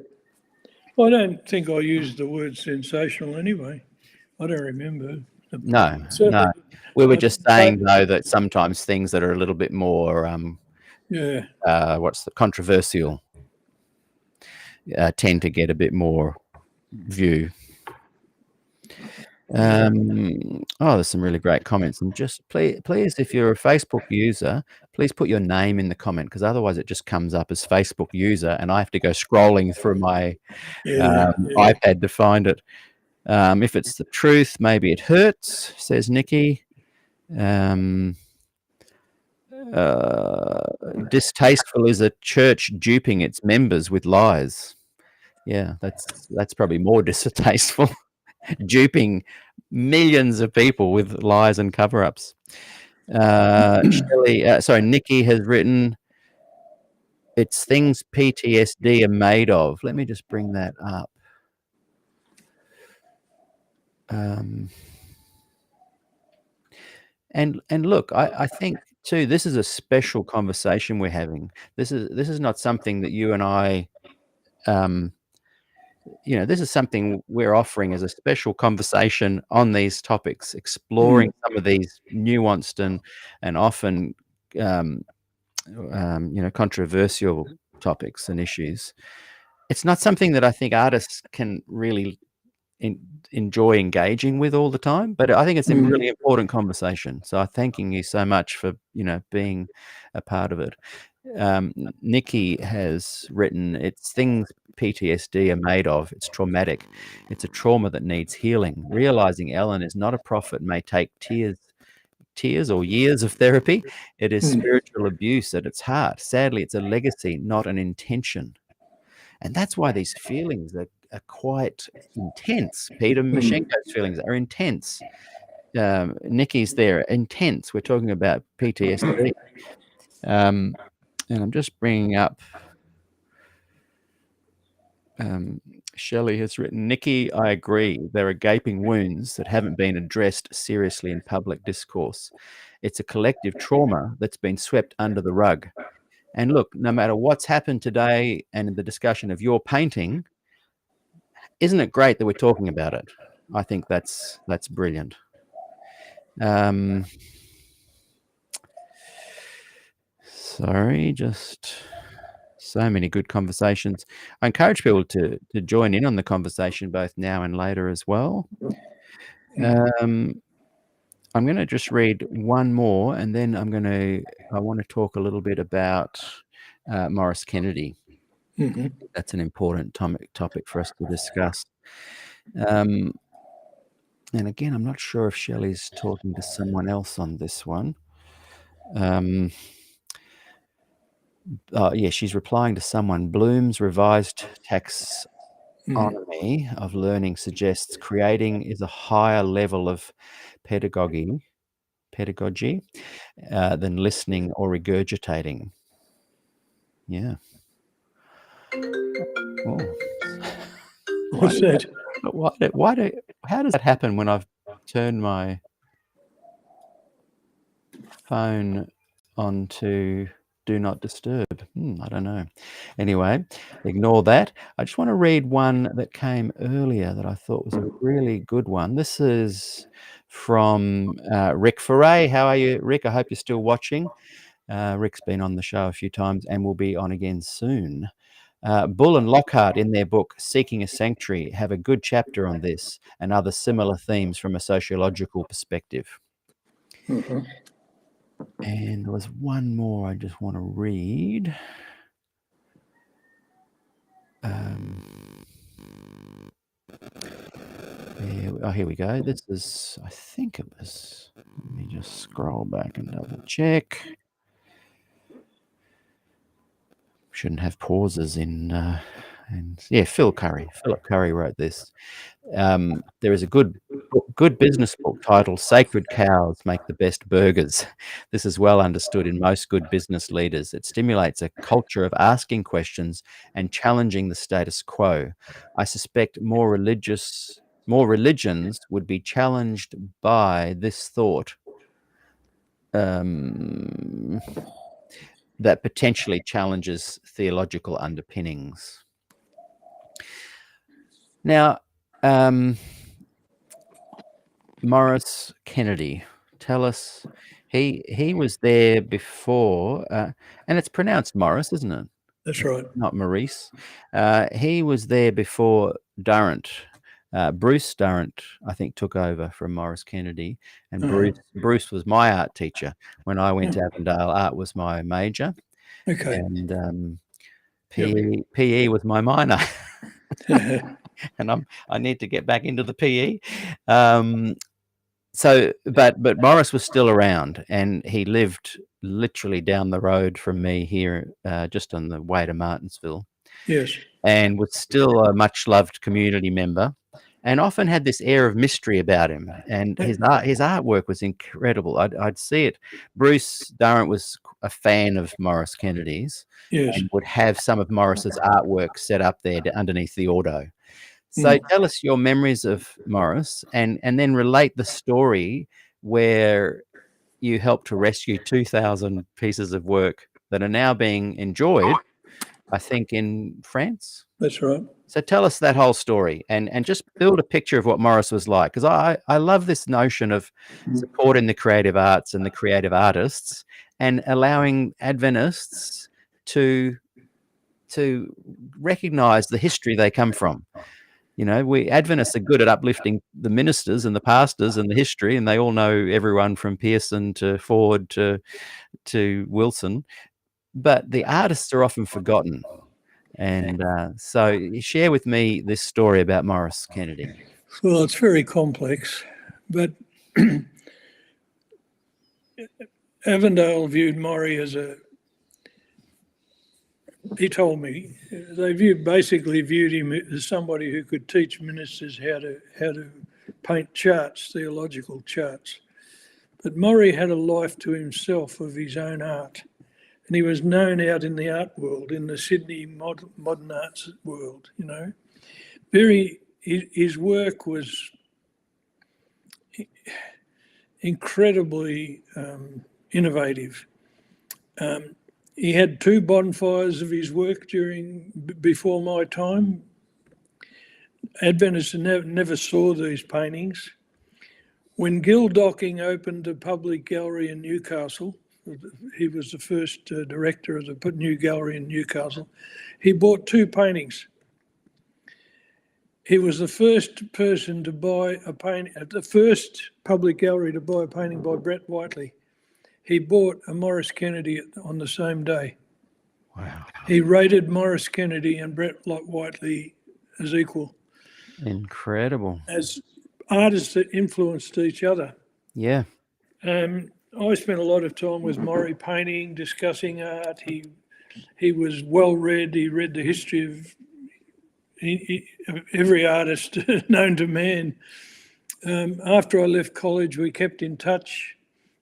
Well, I don't think I used the word sensational anyway. I don't remember. No. We were just saying, though, that sometimes things that are a little bit more what's the controversial tend to get a bit more view. There's some really great comments, and just please, if you're a Facebook user, please put your name in the comment, because otherwise it just comes up as Facebook user and I have to go scrolling through my iPad to find it. If it's the truth, maybe it hurts, says Nikki. Distasteful is a church duping its members with lies. Yeah, that's probably more distasteful. Duping millions of people with lies and cover-ups. Nikki has written, it's things PTSD are made of. Let me just bring that up. And look, I think too, this is a special conversation we're having. This is not something that you and I, this is something we're offering as a special conversation on these topics, exploring some of these nuanced and often, controversial topics and issues. It's not something that I think artists can really enjoy engaging with all the time, but I think it's a really important conversation. So I'm thanking you so much for being a part of it. Nikki has written, it's things PTSD are made of. It's traumatic. It's a trauma that needs healing. Realizing Ellen is not a prophet may take tears or years of therapy. It is spiritual abuse at its heart. Sadly, it's a legacy, not an intention. And that's why these feelings are quite intense. Peter Mashenko's feelings are intense. Nikki's there, intense. We're talking about PTSD. And I'm just bringing up, Shelley has written, Nikki, I agree. There are gaping wounds that haven't been addressed seriously in public discourse. It's a collective trauma that's been swept under the rug. And look, no matter what's happened today and in the discussion of your painting, isn't it great that we're talking about it? I think that's brilliant. Sorry, just so many good conversations. I encourage people to join in on the conversation both now and later as well. I'm going to just read one more, and then I want to talk a little bit about Morris Kennedy. That's an important topic for us to discuss. And again, I'm not sure if Shelley's talking to someone else on this one. She's replying to someone. Bloom's revised taxonomy of learning suggests creating is a higher level of pedagogy than listening or regurgitating. Yeah. Oh. What's that? How does that happen when I've turned my phone onto do not disturb? I don't know. Anyway, ignore that. I just want to read one that came earlier that I thought was a really good one. This is from Rick Foray. How are you, Rick? I hope you're still watching. Rick's been on the show a few times and will be on again soon. Bull and Lockhart, in their book Seeking a Sanctuary, have a good chapter on this and other similar themes from a sociological perspective. And there was one more I just want to read. Here we go. This is, I think it was, let me just scroll back and double check. Shouldn't have pauses in, Philip Curry wrote this. There is a good business book titled Sacred Cows Make the Best Burgers. This is well understood in most good business leaders. It stimulates a culture of asking questions and challenging the status quo. I suspect more religions would be challenged by this thought that potentially challenges theological underpinnings. Now, Morris Kennedy, tell us He was there before, and it's pronounced Morris, isn't it? That's right. Not Maurice. He was there before Durrant. Bruce Durrant, I think, took over from Morris Kennedy, and Bruce was my art teacher when I went to Avondale. Art was my major, Okay. and PE was my minor. And I need to get back into the PE. But Morris was still around, and he lived literally down the road from me here, just on the way to Martinsville. Yes. And was still a much loved community member, and often had this air of mystery about him. And his artwork was incredible. I'd see it. Bruce Durrant was a fan of Morris Kennedy's, and would have some of Morris's artwork set up there underneath the auto. So tell us your memories of Morris, and then relate the story where you helped to rescue 2,000 pieces of work that are now being enjoyed, I think, in France. That's right. So tell us that whole story, and just build a picture of what Morris was like, because I love this notion of supporting the creative arts and the creative artists, and allowing Adventists to recognize the history they come from. You know, we Adventists are good at uplifting the ministers and the pastors and the history, and they all know everyone from Pearson to Ford to Wilson, but the artists are often forgotten. And so share with me this story about Morris Kennedy. Well, it's very complex, but Avondale viewed Morrie as he told me, they basically viewed him as somebody who could teach ministers how to paint charts, theological charts. But Morrie had a life to himself of his own art, and he was known out in the art world, in the Sydney modern arts world, you know. His work was incredibly innovative. He had 2 bonfires of his work before my time. Adventists never saw these paintings. When Gil Docking opened a public gallery in Newcastle, he was the first director of the new gallery in Newcastle, he bought 2 paintings. He was the first person to buy a painting, the first public gallery to buy a painting by Brett Whiteley. He bought a Morris Kennedy on the same day. Wow. He rated Morris Kennedy and Brett Whiteley as equal. Incredible. As artists that influenced each other. Yeah. I spent a lot of time with Morrie painting, discussing art. He was well read. He read the history of every artist known to man. After I left college, we kept in touch.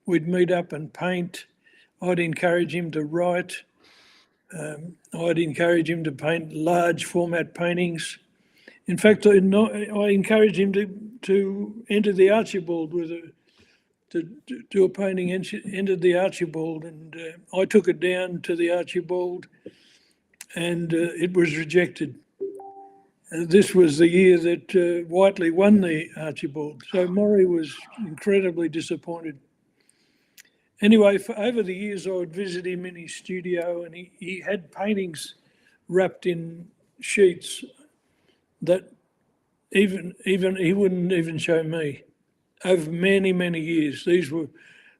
We'd meet up and paint. I'd encourage him to write. I'd encourage him to paint large format paintings. In fact, I encouraged him to enter the Archibald to do a painting, entered the Archibald, and I took it down to the Archibald, and it was rejected. This was the year that Whiteley won the Archibald, so Morrie was incredibly disappointed. Anyway, over the years, I would visit him in his studio, and he had paintings wrapped in sheets that even he wouldn't even show me. Over many, many years, I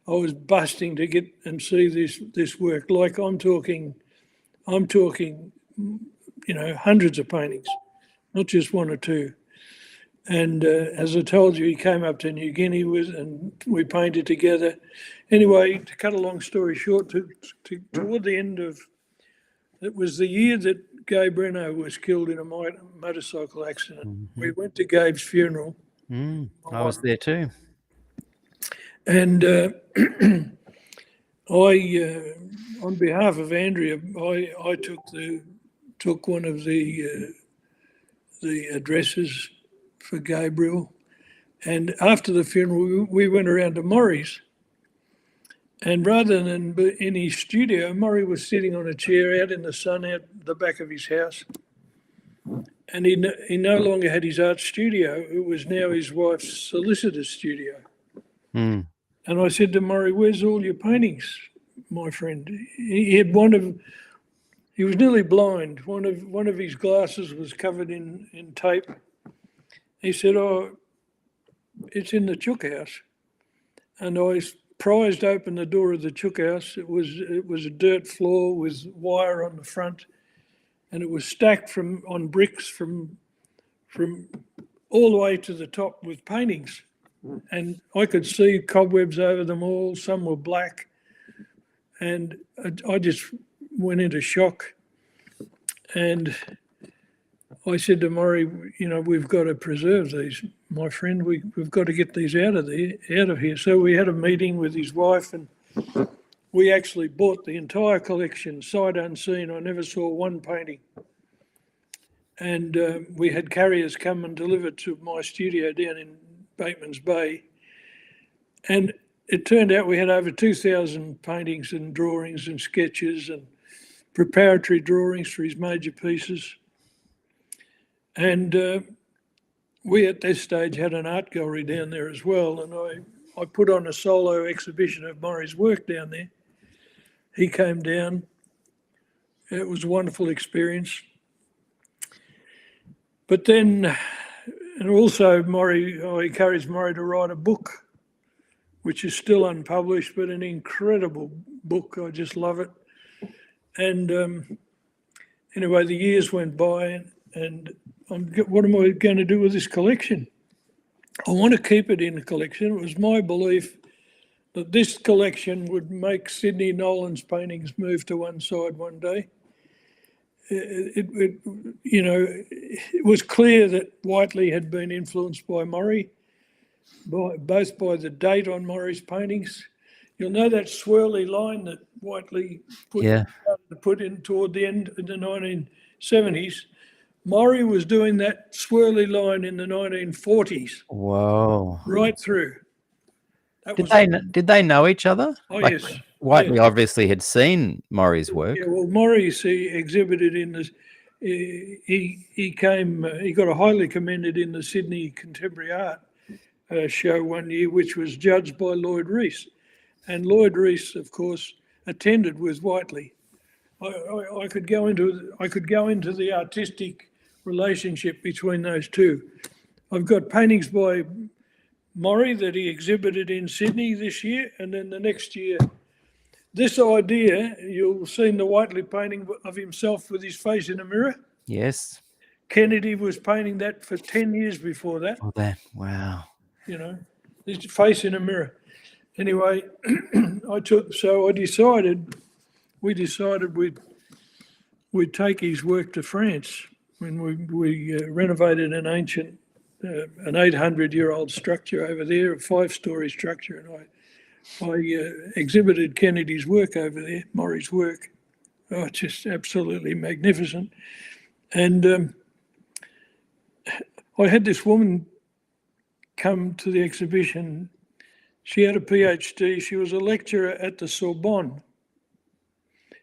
was busting to get and see this work. Like I'm talking, you know, hundreds of paintings, not just 1 or 2. And as I told you, he came up to New Guinea and we painted together. Anyway, to cut a long story short, toward the end of, it was the year that Gabe Reno was killed in a motorcycle accident. Mm-hmm. We went to Gabe's funeral. I was there too. And on behalf of Andrea, I took one of the addresses for Gabriel. And after the funeral, we went around to Morrie's. And rather than in his studio, Morrie was sitting on a chair out in the sun out the back of his house. And he no longer had his art studio. It was now his wife's solicitor's studio. And I said to Murray, "Where's all your paintings, my friend?" He was nearly blind. One of his glasses was covered in tape. He said, "Oh, it's in the chook house." And I prized open the door of the chook house. It was a dirt floor with wire on the front, and it was stacked on bricks from all the way to the top with paintings. And I could see cobwebs over them all. Some were black. And I just went into shock. And I said to Murray, "We've got to preserve these, my friend. We've got to get these out of here." So we had a meeting with his wife, and we actually bought the entire collection, sight unseen. I never saw one painting. And we had carriers come and deliver to my studio down in Bateman's Bay. And it turned out we had over 2,000 paintings and drawings and sketches and preparatory drawings for his major pieces. And we at this stage had an art gallery down there as well. And I put on a solo exhibition of Murray's work down there. He came down. It was a wonderful experience. But then, and also I encouraged Murray to write a book, which is still unpublished, but an incredible book. I just love it. And anyway, the years went by, and what am I going to do with this collection? I want to keep it in the collection. It was my belief that this collection would make Sidney Nolan's paintings move to one side one day. It was clear that Whiteley had been influenced by Murray, both by the date on Murray's paintings. You'll know that swirly line that Whiteley put in toward the end of the 1970s. Murray was doing that swirly line in the 1940s. Whoa! Right through. Did they know each other? Oh, yes. Whiteley obviously had seen Murray's work. Yeah, well, Murray, exhibited in this. He got highly commended in the Sydney Contemporary Art show one year, which was judged by Lloyd Rees. And Lloyd Rees, of course, attended with Whiteley. I could go into the artistic relationship between those two. I've got paintings by Murray that he exhibited in Sydney this year, and then the next year. This idea, you'll see in the Whiteley painting of himself with his face in a mirror. Yes. Kennedy was painting that for 10 years before that. Oh, wow. His face in a mirror. Anyway, we decided we'd take his work to France when we renovated an 800-year-old structure over there, a 5-story structure, and I exhibited Kennedy's work over there, Murray's work. Oh, it's just absolutely magnificent. And I had this woman come to the exhibition. She had a PhD. She was a lecturer at the Sorbonne.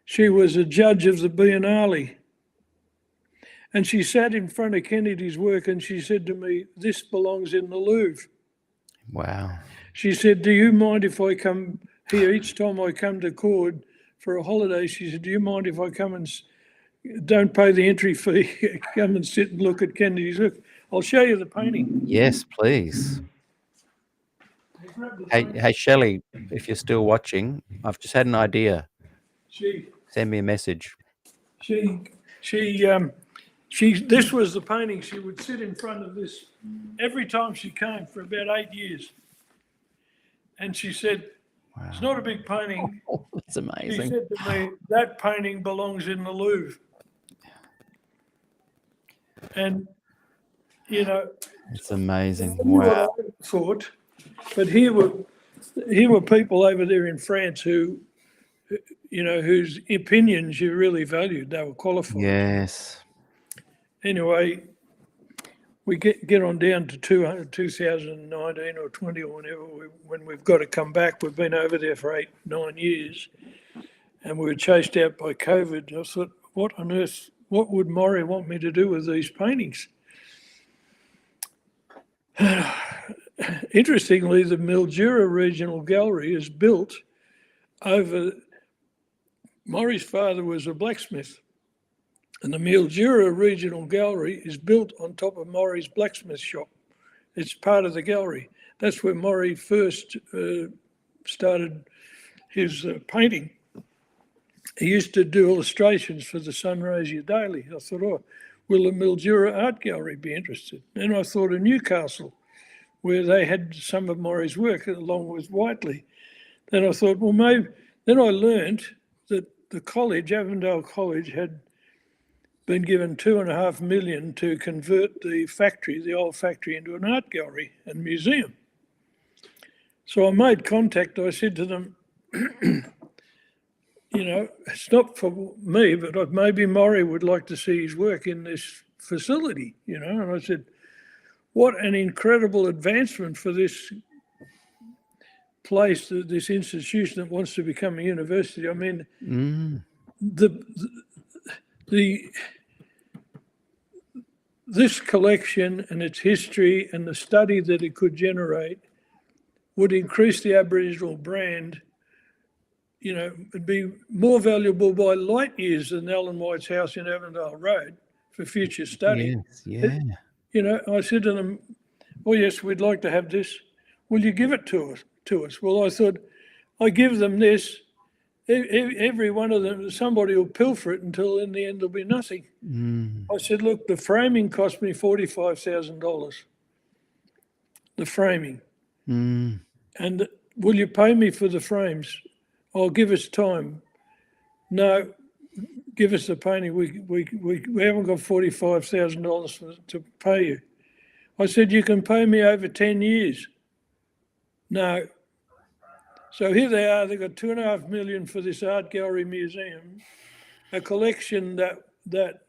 She was a judge of the Biennale. And she sat in front of Kennedy's work and she said to me, "This belongs in the Louvre." Wow. She said, "Do you mind if I come here each time I come to Cord for a holiday?" She said, "Do you mind if I come and don't pay the entry fee, come and sit and look at Kennedy's work?" I'll show you the painting. Yes, please. Hey, Shelley, if you're still watching, I've just had an idea. Send me a message. This was the painting. She would sit in front of this every time she came for about 8 years. And she said, wow. It's not a big painting. Oh, that's amazing. She said to me, "That painting belongs in the Louvre." And, it's amazing. Wow. What I thought, but here were people over there in France who, whose opinions you really valued. They were qualified. Yes. Anyway, we get on down to 2019 or 20 or whenever, when we've got to come back. We've been over there for 8-9 years, and we were chased out by COVID. I thought, what on earth, what would Murray want me to do with these paintings? Interestingly, the Mildura Regional Gallery is built over. Maury's father was a blacksmith, and the Mildura Regional Gallery is built on top of Maury's blacksmith shop. It's part of the gallery. That's where Maury first started his painting. He used to do illustrations for the Sunraysia Daily. I thought, oh, will the Mildura Art Gallery be interested? Then I thought of Newcastle, where they had some of Maury's work along with Whiteley. Then I thought, well, maybe. Then I learned that the college, Avondale College, had been given $2.5 million to convert the factory, the old factory, into an art gallery and museum. So I made contact. I said to them, you know, it's not for me, but maybe Maury would like to see his work in this facility, you know. And I said, what an incredible advancement for this place, this institution that wants to become a university. I mean, this collection and its history and the study that it could generate would increase the Aboriginal brand. You know, it'd be more valuable by light years than Ellen White's house in Avondale Road for future study. Yes, you know, I said to them, oh, yes, we'd like to have this. Will you give it to us? Well, I thought, I give them this, every one of them, somebody will pilfer it until in the end there'll be nothing. I said, look, the framing cost me $45,000. The framing. And will you pay me for the frames? Oh, give us time. No, give us the painting. We haven't got $45,000 to pay you. I said, you can pay me over 10 years. No. So here they are. They've got $2.5 million for this art gallery museum, a collection that,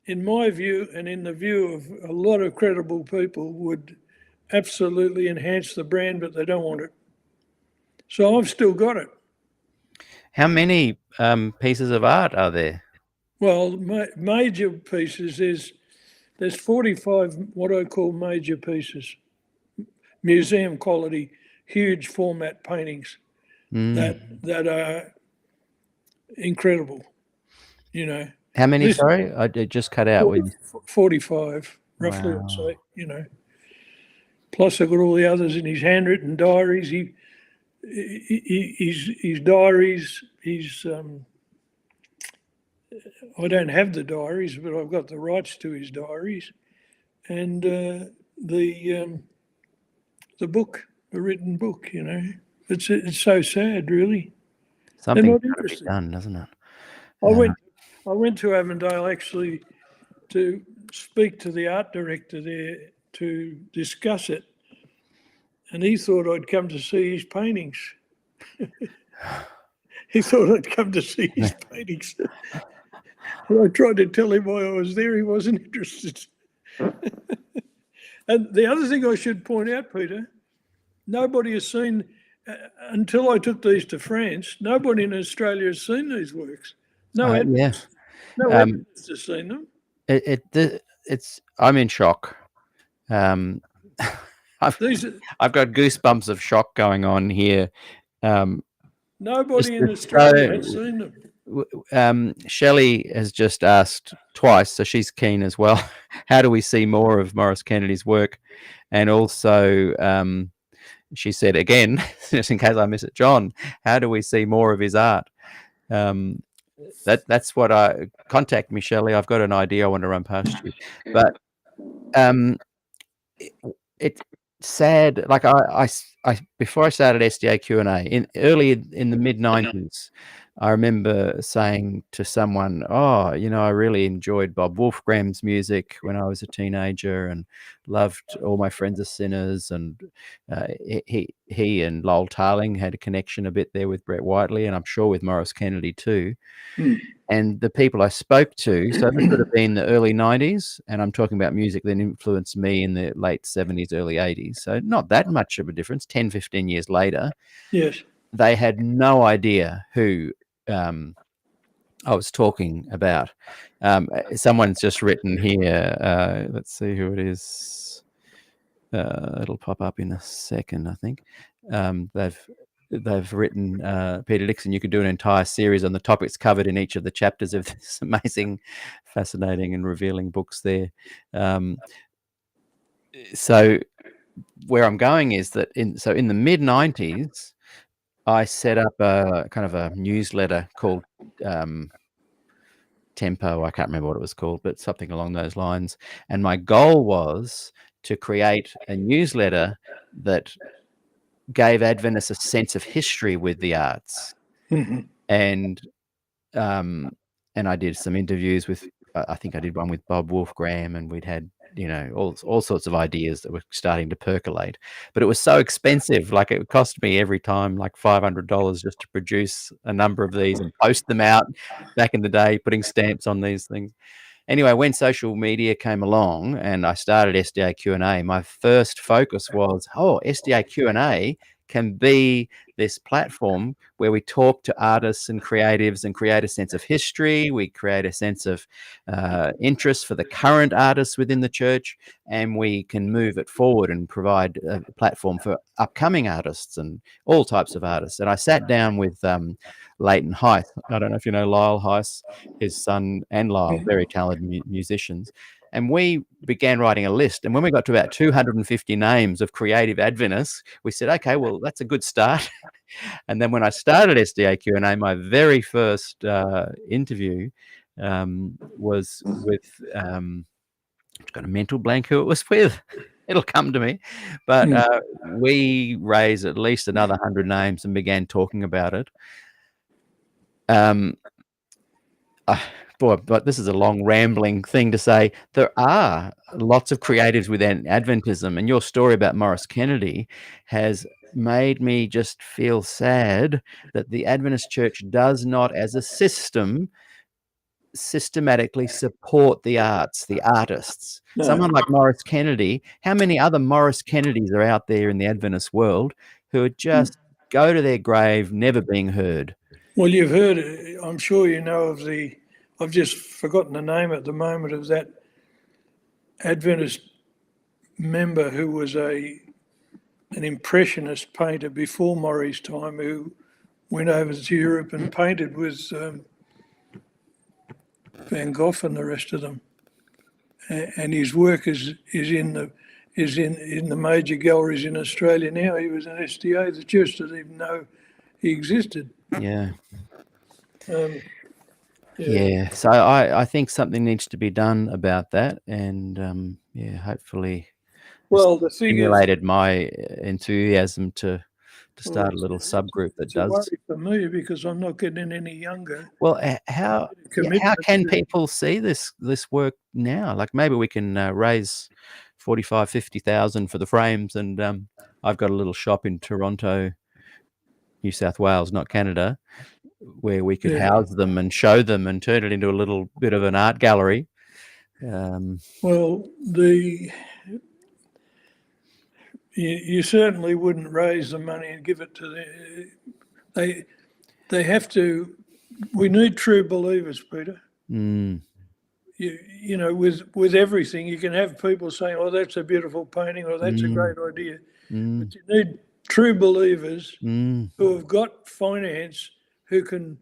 in my view and in the view of a lot of credible people, would absolutely enhance the brand, but they don't want it. So I've still got it. How many pieces of art are there? Well, major pieces, there's 45 what I call major pieces, museum quality, huge format paintings that are incredible, you know. How many, sorry? I just cut out. 45, roughly, I'd say, you know. Plus I've got all the others in his handwritten diaries. His diaries, I don't have the diaries, but I've got the rights to his diaries. And the book, the written book, you know. It's so sad, really. Something's got to be done, doesn't it? I went to Avondale actually to speak to the art director there to discuss it, and he thought I'd come to see his paintings. He thought I'd come to see his paintings. And I tried to tell him why I was there. He wasn't interested. And the other thing I should point out, Peter, nobody has seen, until I took these to France, nobody in Australia has seen these works. No evidence has seen them. I'm in shock. I've got goosebumps of shock going on here. Nobody in Australia has seen them. Shelley has just asked twice, so she's keen as well. How do we see more of Maurice Kennedy's work? And also, she said again, just in case I miss it, John, how do we see more of his art? That's what I contact me, Shelley. I've got an idea I want to run past you, but it's sad. Like I before I started SDAQ&A early in the mid-90s, I remember saying to someone, "Oh, you know, I really enjoyed Bob Wolfgram's music when I was a teenager, and loved All My Friends Are Sinners." And he and Lowell Tarling had a connection a bit there with Brett Whiteley, and I'm sure with Maurice Kennedy too. And the people I spoke to, so this would have been the early 90s, and I'm talking about music that influenced me in the late 70s, early 80s. So not that much of a difference, 10, 15 years later. Yes. They had no idea who I was talking about. Someone's just written here, let's see who it is. It'll pop up in a second, I think. They've written, Peter Dixon, you could do an entire series on the topics covered in each of the chapters of this amazing, fascinating and revealing books there. So where I'm going is that in the mid-90s, I set up a kind of a newsletter called Tempo. I can't remember what it was called, but something along those lines. And my goal was to create a newsletter that gave Adventists a sense of history with the arts. And I did some interviews with, I think I did one with Bob Wolfgram, and we'd had, all sorts of ideas that were starting to percolate. But it was so expensive. Like, it cost me every time like $500 just to produce a number of these and post them out back in the day, putting stamps on these things. Anyway, when social media came along and I started SDAQ&A, my first focus was, SDAQ&A can be this platform where we talk to artists and creatives and create a sense of history. We create a sense of interest for the current artists within the church, and we can move it forward and provide a platform for upcoming artists and all types of artists. And I sat down with Leighton Heiss. I don't know if you know Lyle Heiss, his son, and Lyle, very talented musicians. And we began writing a list. And when we got to about 250 names of creative Adventists, we said, okay, well, that's a good start. And then when I started SDAQ&A, my very first interview was with, I've got a mental blank who it was with. It'll come to me. But we raised at least another 100 names and began talking about it. But this is a long rambling thing to say. There are lots of creatives within Adventism, and your story about Morris Kennedy has made me just feel sad that the Adventist Church does not, as a system, systematically support the arts, the artists. No. Someone like Morris Kennedy, how many other Morris Kennedys are out there in the Adventist world who are just go to their grave never being heard? Well, you've heard, I'm sure you know of I've just forgotten the name at the moment of that Adventist member who was an impressionist painter before Murray's time, who went over to Europe and painted with Van Gogh and the rest of them. And his work is in the major galleries in Australia now. He was an SDA. The church doesn't even know he existed. Yeah. Yeah. So I think something needs to be done about that, and hopefully, the stimulated my enthusiasm to start a little subgroup that does. It's a worry for me because I'm not getting any younger. Well, how can people see this work now? Like, maybe we can raise 45,000-50,000 for the frames, and I've got a little shop in Toronto, New South Wales, not Canada, where we could house them and show them and turn it into a little bit of an art gallery. You certainly wouldn't raise the money and give it to them. They have to. We need true believers, Peter. You know, with everything, you can have people saying, "Oh, that's a beautiful painting," or "That's a great idea," but you need true believers who have got finance, who can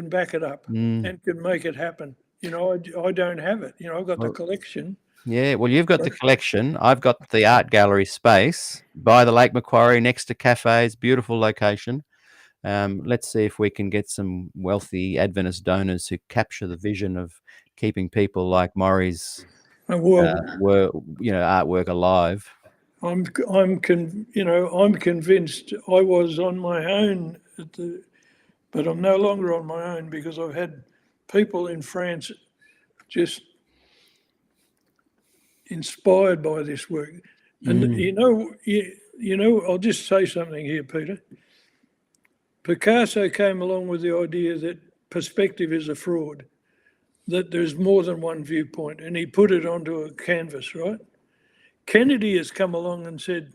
back it up and can make it happen. You know, I don't have it. You know, I've got the collection. Yeah, well, you've got the collection. I've got the art gallery space by the Lake Macquarie, next to cafes, beautiful location. Let's see if we can get some wealthy Adventist donors who capture the vision of keeping people like Murray's artwork alive. I'm convinced. I was on my own but I'm no longer on my own because I've had people in France just inspired by this work. And you know, I'll just say something here, Peter. Picasso came along with the idea that perspective is a fraud, that there's more than one viewpoint, and he put it onto a canvas, right? Kennedy has come along and said,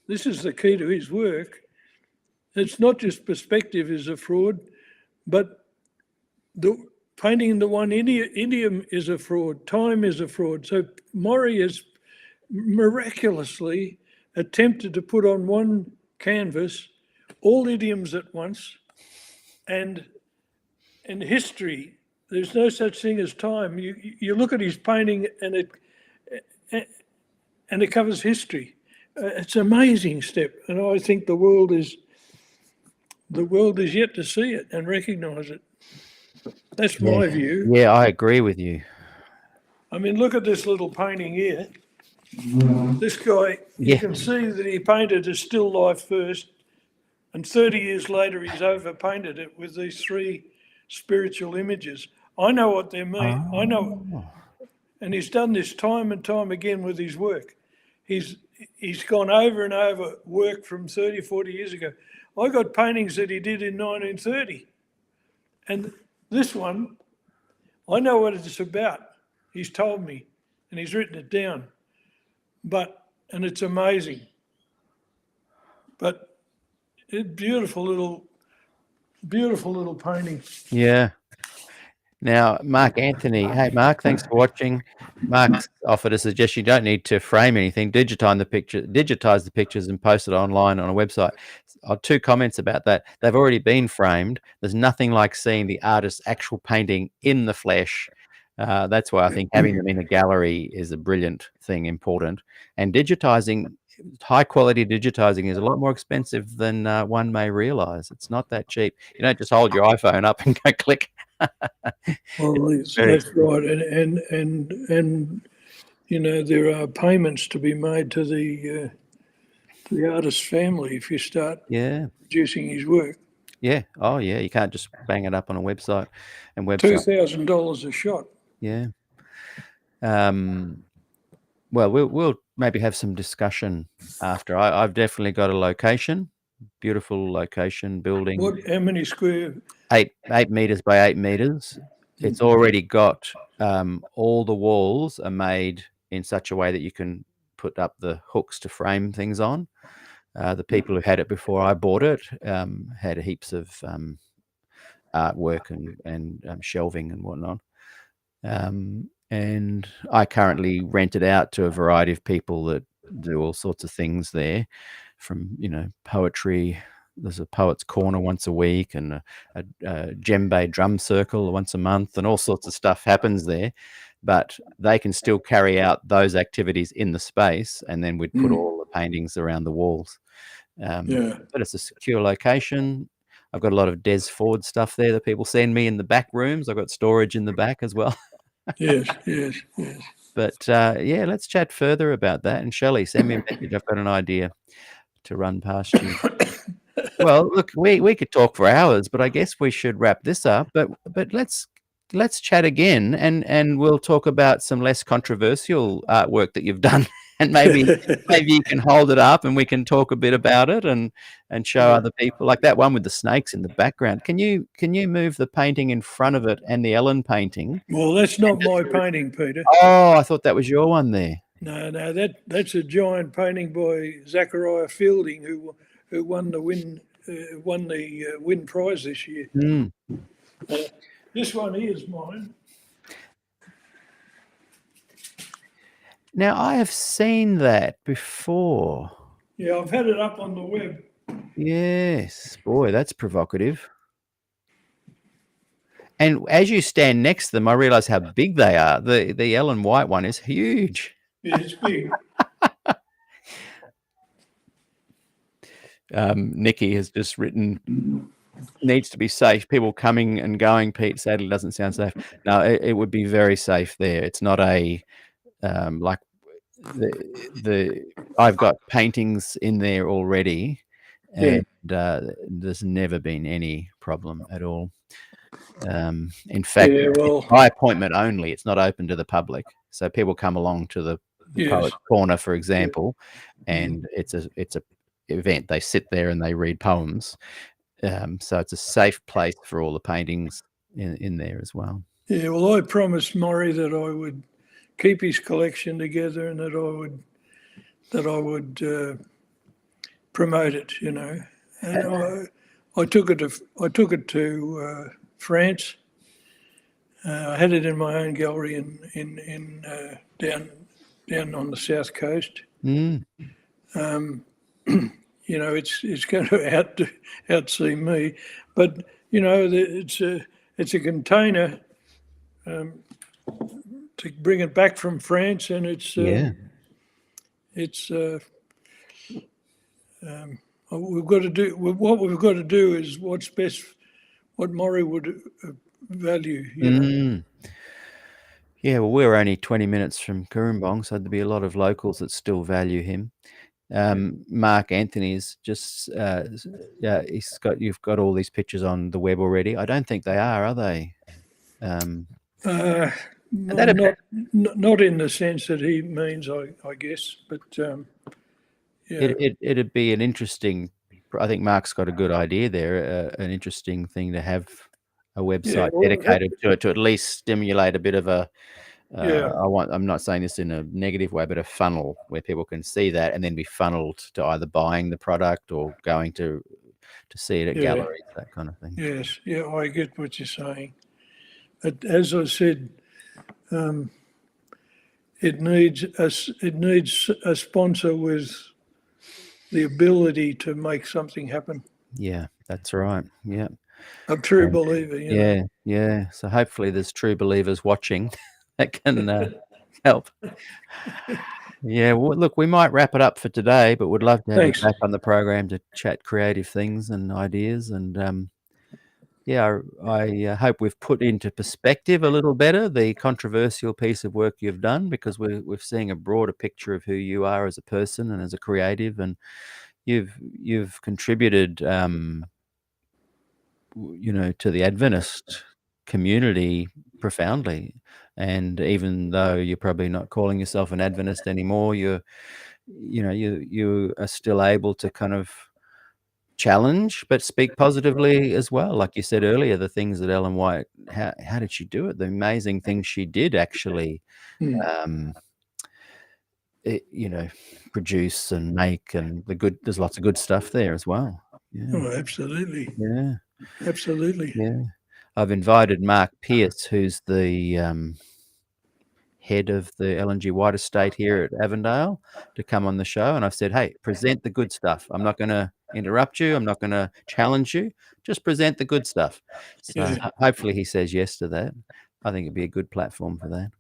this is the key to his work. It's not just perspective is a fraud, but the painting the one idiom is a fraud, time is a fraud. So Murray has miraculously attempted to put on one canvas all idioms at once and history. There's no such thing as time. You look at his painting and it covers history. It's an amazing step, and I think the world is yet to see it and recognise it. That's my view. Yeah, I agree with you. I mean, look at this little painting here. This guy, you can see that he painted a still life first, and 30 years later he's overpainted it with these three spiritual images. I know what they mean. I know. And he's done this time and time again with his work. He's gone over and over work from 30, 40 years ago. I got paintings that he did in 1930. And this one, I know what it's about. He's told me, and he's written it down. And it's amazing. But it's beautiful little painting. Yeah. Now, Mark Anthony. Hey, Mark, thanks for watching. Mark's offered a suggestion. You don't need to frame anything. Digitize the pictures and post it online on a website. 2 comments about that. They've already been framed. There's nothing like seeing the artist's actual painting in the flesh. That's why I think having them in a gallery is a brilliant thing, important. And digitizing, high-quality digitizing is a lot more expensive than one may realize. It's not that cheap. You don't just hold your iPhone up and go click. Well, that's right, and you know, there are payments to be made to the artist's family if you start producing his work. Yeah. Oh, yeah. You can't just bang it up on a website. And $2,000 a shot. Yeah. Well, we'll maybe have some discussion after. I've definitely got a location, beautiful location, building. How many square? 8 meters by 8 meters. It's already got all the walls are made in such a way that you can put up the hooks to frame things on. The people who had it before I bought it had heaps of artwork and shelving and whatnot. And I currently rent it out to a variety of people that do all sorts of things there, from, you know, poetry. There's a poet's corner once a week, and a djembe drum circle once a month, and all sorts of stuff happens there. But they can still carry out those activities in the space, and then we'd put all the paintings around the walls. But it's a secure location. I've got a lot of Des Ford stuff there that people send me in the back rooms. I've got storage in the back as well. Yes. But yeah, let's chat further about that. And Shelley, send me a message. I've got an idea to run past you. Well, look, we could talk for hours, but I guess we should wrap this up. But let's chat again, and we'll talk about some less controversial artwork that you've done, and maybe you can hold it up and we can talk a bit about it and show other people, like that one with the snakes in the background. Can you move the painting in front of it and the Ellen painting? Well, that's not my painting, Peter. Oh, I thought that was your one there. No, that's a giant painting by Zachariah Fielding, who won the Win Prize this year. This one here is mine. Now, I have seen that before. Yeah, I've had it up on the web. Yes, boy, that's provocative. And as you stand next to them, I realize how big they are. The Ellen White one is huge. Yeah, it's big. Nikki has just written, needs to be safe. People coming and going, Pete, sadly doesn't sound safe. No, it would be very safe there. It's not a, like I've got paintings in there already, and there's never been any problem at all. In fact, it's by appointment only. It's not open to the public. So people come along to the Poet's Corner, for example, and it's a event. They sit there and they read poems. So it's a safe place for all the paintings in there as well. Yeah, well, I promised Maury that I would keep his collection together and that I would promote it, you know. And I took it to France. I had it in my own gallery in down down on the south coast. Mm. You know, it's going to outsee me, but you know, it's a container to bring it back from France, and it's we've got to do what we've got to do is what's best, what Maury would value. You know? Yeah, well, we're only 20 minutes from Cooranbong, so there'd be a lot of locals that still value him. Mark Anthony's just you've got all these pictures on the web already. I don't think they are they? Not in the sense that he means, I guess, but yeah. It'd be an interesting. I think Mark's got a good idea there. An interesting thing to have a website dedicated to it, to at least stimulate a bit of a. I'm not saying this in a negative way, but a funnel where people can see that and then be funneled to either buying the product or going to see it at galleries, that kind of thing. Yes, yeah, I get what you're saying. But as I said, it needs a sponsor with the ability to make something happen. Yeah, that's right. Yeah. A true believer. You know? So hopefully there's true believers watching that can help. Yeah, well, look, we might wrap it up for today, but would love to have you back on the program to chat creative things and ideas. And I hope we've put into perspective a little better the controversial piece of work you've done, because we're seeing a broader picture of who you are as a person and as a creative, and you've contributed, to the Adventist community profoundly. And even though you're probably not calling yourself an Adventist anymore, you are still able to kind of challenge but speak positively as well. Like you said earlier, the things that Ellen White, how did she do it? The amazing things she did actually produce and make, and there's lots of good stuff there as well. Oh, absolutely. Yeah, absolutely. Yeah, I've invited Mark Pierce, who's the head of the Ellen G. White estate here at Avondale, to come on the show, and I've said, hey, present the good stuff. I'm not going to interrupt you. I'm not going to challenge you. Just present the good stuff. So hopefully he says yes to that. I think it'd be a good platform for that.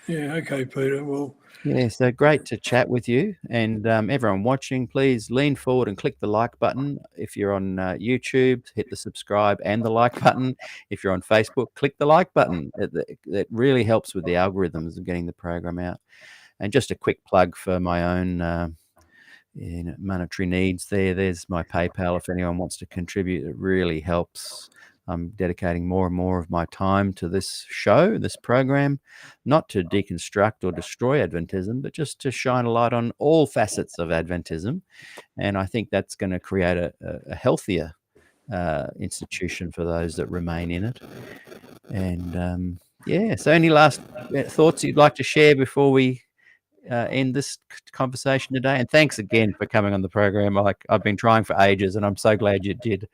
Yeah, okay, Peter. Well, yeah, so great to chat with you. And everyone watching, please lean forward and click the like button. If you're on YouTube, hit the subscribe and the like button. If you're on Facebook, click the like button. It really helps with the algorithms of getting the program out. And just a quick plug for my own monetary needs there. There's my PayPal if anyone wants to contribute. It really helps. I'm dedicating more and more of my time to this show, this program, not to deconstruct or destroy Adventism, but just to shine a light on all facets of Adventism. And I think that's going to create a healthier institution for those that remain in it. And so any last thoughts you'd like to share before we end this conversation today? And thanks again for coming on the program. I've been trying for ages, and I'm so glad you did.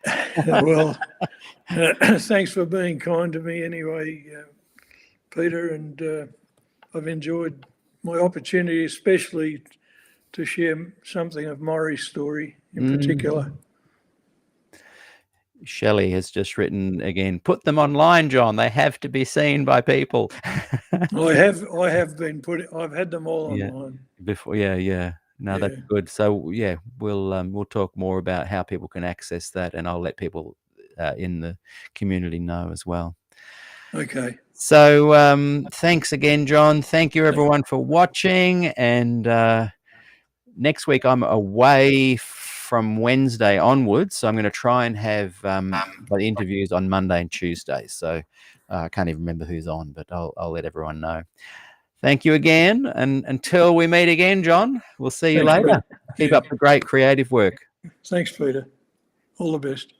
Well, thanks for being kind to me anyway, Peter, and I've enjoyed my opportunity, especially to share something of Maury's story in particular. Shelley has just written again, put them online, John. They have to be seen by people. I have I've had them all online. Before, No, that's good. So we'll talk more about how people can access that, and I'll let people in the community know as well. Okay. So thanks again, John. Thank you everyone for watching. And next week I'm away from Wednesday onwards, so I'm going to try and have the interviews on Monday and Tuesday. So I can't even remember who's on, but I'll let everyone know. Thank you again, and until we meet again, John, we'll see you later. Keep up the great creative work. Thanks, Peter. All the best.